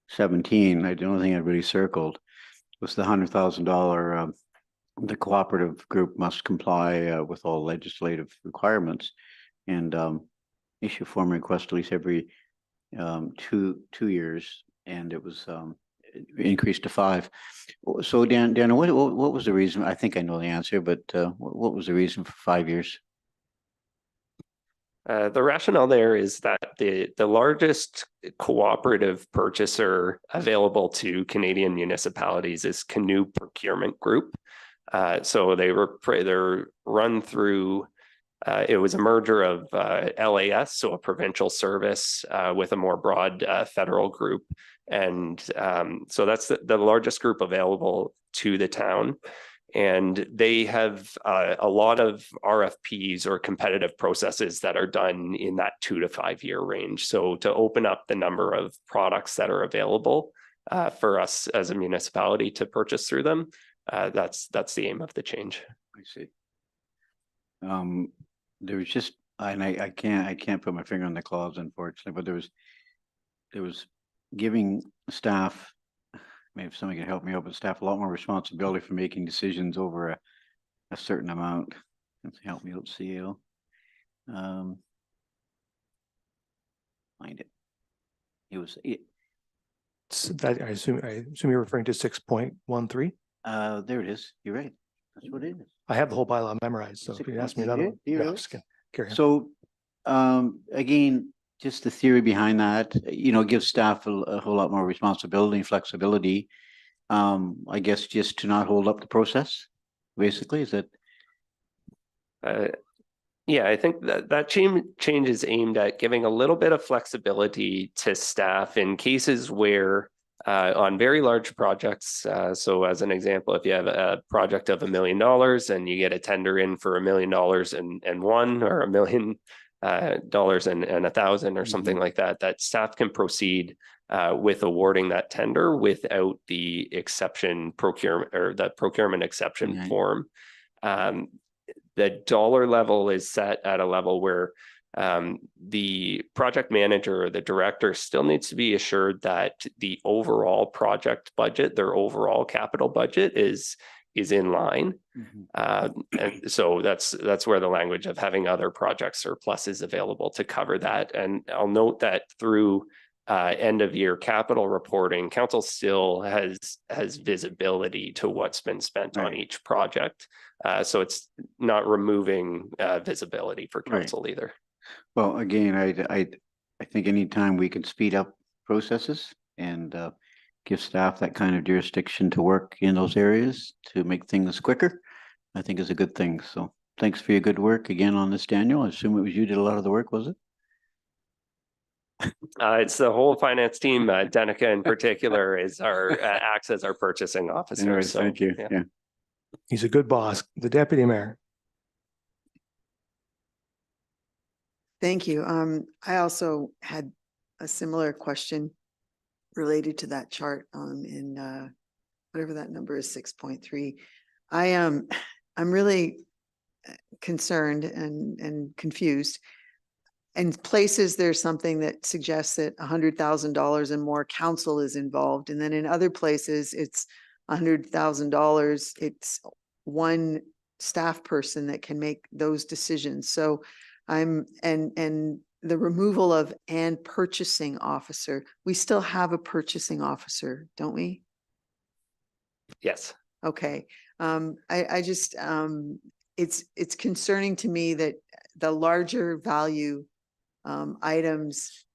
17, the only thing I really circled was the $100,000. The cooperative group must comply with all legislative requirements and issue form requests at least every 2 years, and it was increased to 5. So Dan, what was the reason? I think I know the answer, but what was the reason for 5 years? The rationale there is that the largest cooperative purchaser available to Canadian municipalities is Canoe Procurement Group. So they're run through, it was a merger of LAS, so a provincial service with a more broad federal group. And so that's the largest group available to the town. And they have a lot of RFPs or competitive processes that are done in that 2 to 5 year range. So to open up the number of products that are available for us as a municipality to purchase through them, that's the aim of the change. I see. There was just, and I can't put my finger on the clause, unfortunately, but there was giving staff, maybe if somebody can help me out, but staff a lot more responsibility for making decisions over a certain amount. Help me out, CEO. Find it. It was it. So that I assume you're referring to 6.13. There it is. You're right. That's what it is. I have the whole bylaw memorized, so if you ask me another one. No, just kidding. Carry on. So again, just the theory behind that, gives staff a whole lot more responsibility and flexibility. I guess just to not hold up the process, basically, is that? Yeah, I think that change is aimed at giving a little bit of flexibility to staff in cases where on very large projects. So as an example, if you have a project of $1 million and you get a tender in for $1 million and one, or $1 million and 1,000 or something like that, that staff can proceed with awarding that tender without the exception procurement or the procurement exception form. The dollar level is set at a level where the project manager or the director still needs to be assured that the overall project budget, their overall capital budget is in line. And so that's where the language of having other project surplus is available to cover that. And I'll note that through end of year capital reporting, council still has visibility to what's been spent on each project. So it's not removing visibility for council either. Well, again, I think anytime we can speed up processes and give staff that kind of jurisdiction to work in those areas to make things quicker, I think is a good thing. So thanks for your good work again on this, Daniel. I assume it was you did a lot of the work, was it? It's the whole finance team. Denica in particular is our acts as our purchasing officer. Anyways, So thank you. Yeah. He's a good boss. The deputy mayor. Thank you. I also had a similar question related to that chart in whatever that number is, 6.3. I'm really concerned and confused. In places, there's something that suggests that $100,000 and more council is involved. And then in other places, it's $100,000. It's one staff person that can make those decisions. So and the removal of and purchasing officer, we still have a purchasing officer, don't we? yes. Okay. I just, it's concerning to me that the larger value items,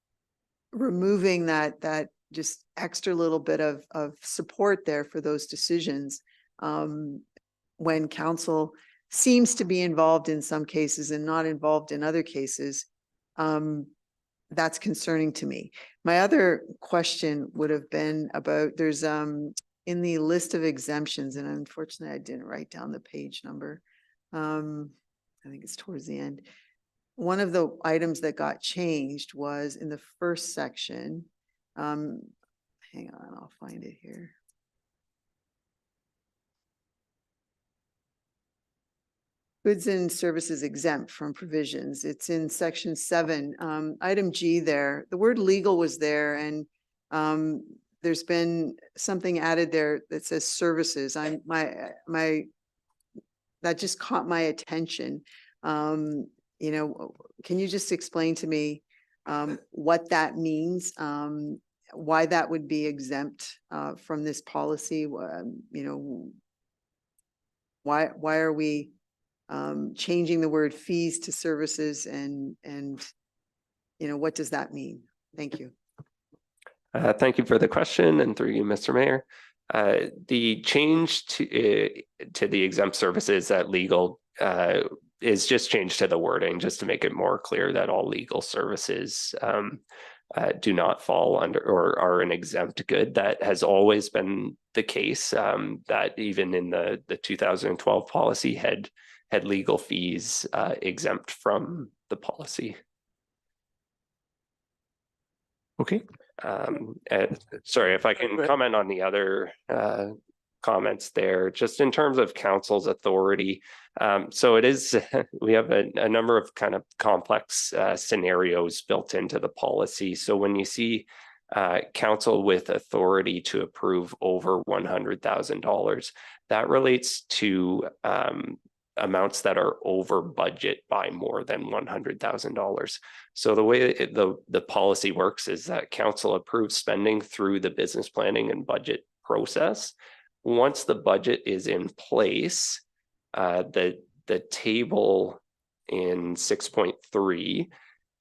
removing that just extra little bit of support there for those decisions, when council seems to be involved in some cases and not involved in other cases, that's concerning to me. My other question would have been about, there's in the list of exemptions, and unfortunately I didn't write down the page number. I think it's towards the end. One of the items that got changed was in the first section. Hang on, I'll find it here. Goods and services exempt from provisions. It's in section 7, item G there. The word legal was there, and there's been something added there that says services. That just caught my attention. You know, can you just explain to me what that means? Why that would be exempt from this policy? You know, why are we changing the word fees to services, and you know, what does that mean? Thank you. Thank you for the question, and through you, Mr. Mayor. The change to the exempt services at legal is just changed to the wording, just to make it more clear that all legal services do not fall under or are an exempt good. That has always been the case, that even in the 2012 policy had legal fees exempt from the policy. Okay. Sorry, if I can comment on the other comments there, just in terms of council's authority. So it is, we have a number of kind of complex scenarios built into the policy. So when you see council with authority to approve over $100,000, that relates to amounts that are over budget by more than $100,000. So the way the policy works is that council approves spending through the business planning and budget process. Once the budget is in place, the table in 6.3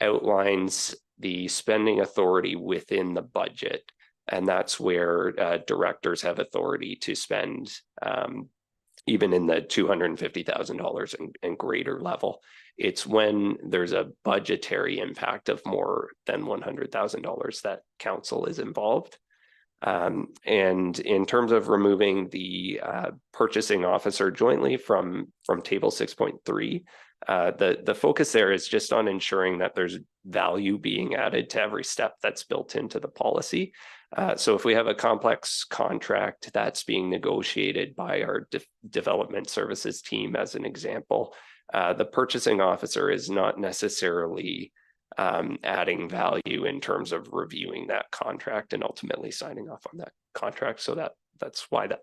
outlines the spending authority within the budget. And that's where directors have authority to spend even in the $250,000 and greater level. It's when there's a budgetary impact of more than $100,000 that council is involved. And in terms of removing the purchasing officer jointly from table 6.3, the focus there is just on ensuring that there's value being added to every step that's built into the policy. So if we have a complex contract that's being negotiated by our development services team, as an example, the purchasing officer is not necessarily adding value in terms of reviewing that contract and ultimately signing off on that contract. So that's why that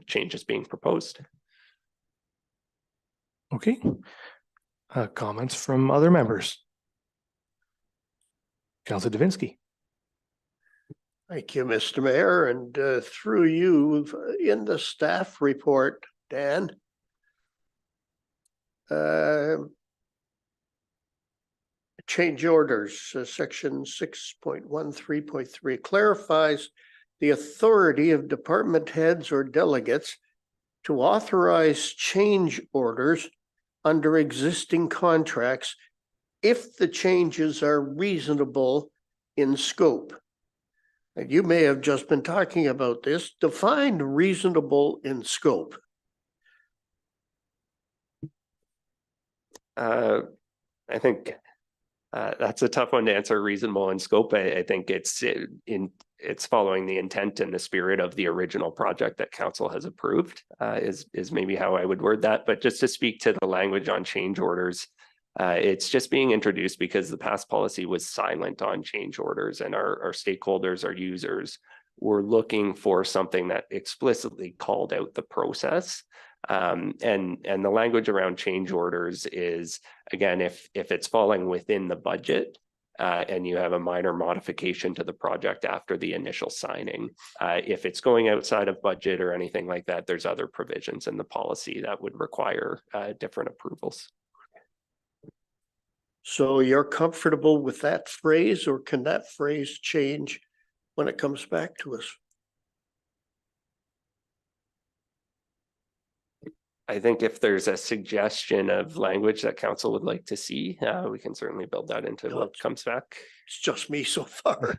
change is being proposed. Okay. Comments from other members? Councilor Davinsky. Thank you, Mr. Mayor, and through you, in the staff report, Dan. Change orders, section 6.13.3 clarifies the authority of department heads or delegates to authorize change orders under existing contracts if the changes are reasonable in scope. And you may have just been talking about this. Define reasonable in scope. I think that's a tough one to answer. Reasonable in scope. I think it's following the intent and the spirit of the original project that council has approved, is maybe how I would word that. But just to speak to the language on change orders, it's just being introduced because the past policy was silent on change orders, and our stakeholders, our users, were looking for something that explicitly called out the process. And the language around change orders is, again, if it's falling within the budget, and you have a minor modification to the project after the initial signing. If it's going outside of budget or anything like that, there's other provisions in the policy that would require different approvals. So you're comfortable with that phrase, or can that phrase change when it comes back to us? I think if there's a suggestion of language that council would like to see, we can certainly build that into what comes back. It's just me so far.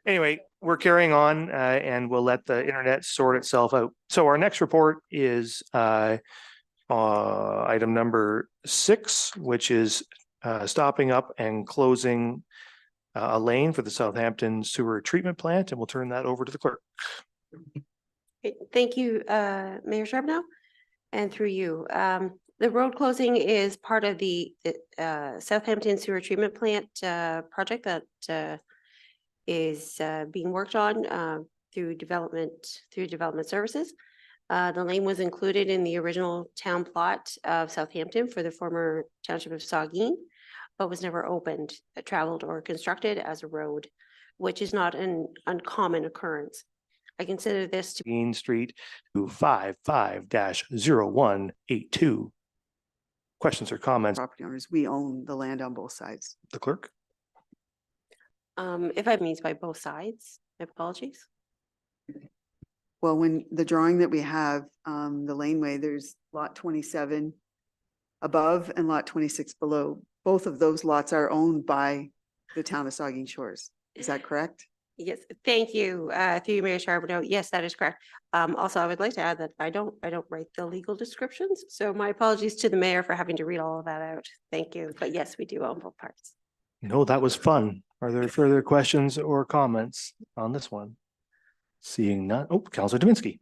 Anyway, we're carrying on and we'll let the internet sort itself out. So our next report is item number 6, which is stopping up and closing a lane for the Southampton sewer treatment plant, and we'll turn that over to the clerk. Thank you, Mayor Charbonneau, and through you. The road closing is part of the Southampton sewer treatment plant project that is being worked on through development services. The lane was included in the original town plot of Southampton for the former township of Saugeen, but was never opened, traveled, or constructed as a road, which is not an uncommon occurrence. I consider this to Main Street to 55-0182. Questions or comments? Property owners, we own the land on both sides. The clerk? if I means by both sides, my apologies. Well, when the drawing that we have, the laneway, there's lot 27 above and lot 26 below. Both of those lots are owned by the town of Saugeen Shores. Is that correct? Yes, thank you, through you, Mayor Charbonneau. Yes, that is correct. Also, I would like to add that I don't write the legal descriptions, so my apologies to the mayor for having to read all of that out. Thank you, but yes, we do own both parts. No, that was fun. Are there further questions or comments on this one? Seeing none. Oh, Councilor Dominski.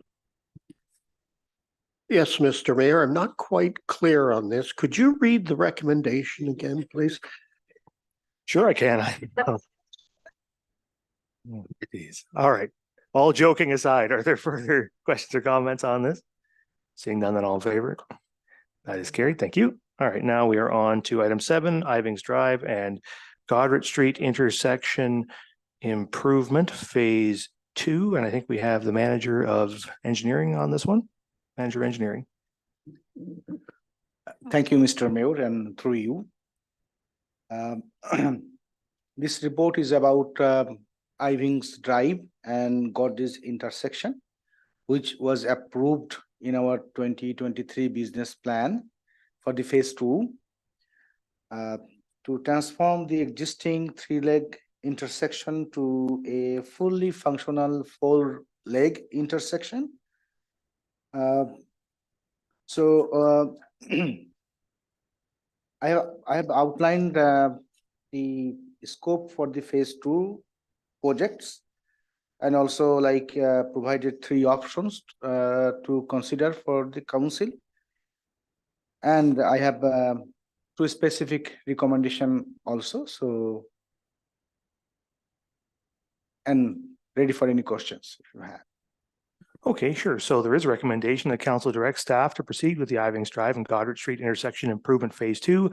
Yes, Mr. Mayor, I'm not quite clear on this. Could you read the recommendation again, please? Sure, I can. Oh, geez. All right. All joking aside, are there further questions or comments on this? Seeing none, then all in favor? That is carried. Thank you. All right, now we are on to item 7, Ivings Drive and Goddard Street intersection improvement phase 2. And I think we have the manager of engineering on this one. Manager of engineering. Thank you, Mr. Mayor, and through you. This report is about Ivings Drive and Goddard intersection, which was approved in our 2023 business plan for the phase 2 to transform the existing 3-leg intersection to a fully functional 4-leg intersection. I have outlined the scope for the phase 2 projects, and also provided 3 options to consider for the council. And I have 2 specific recommendation also. So, and ready for any questions if you have. Okay, sure. So there is a recommendation that council directs staff to proceed with the Ivings Drive and Goddard Street intersection improvement phase 2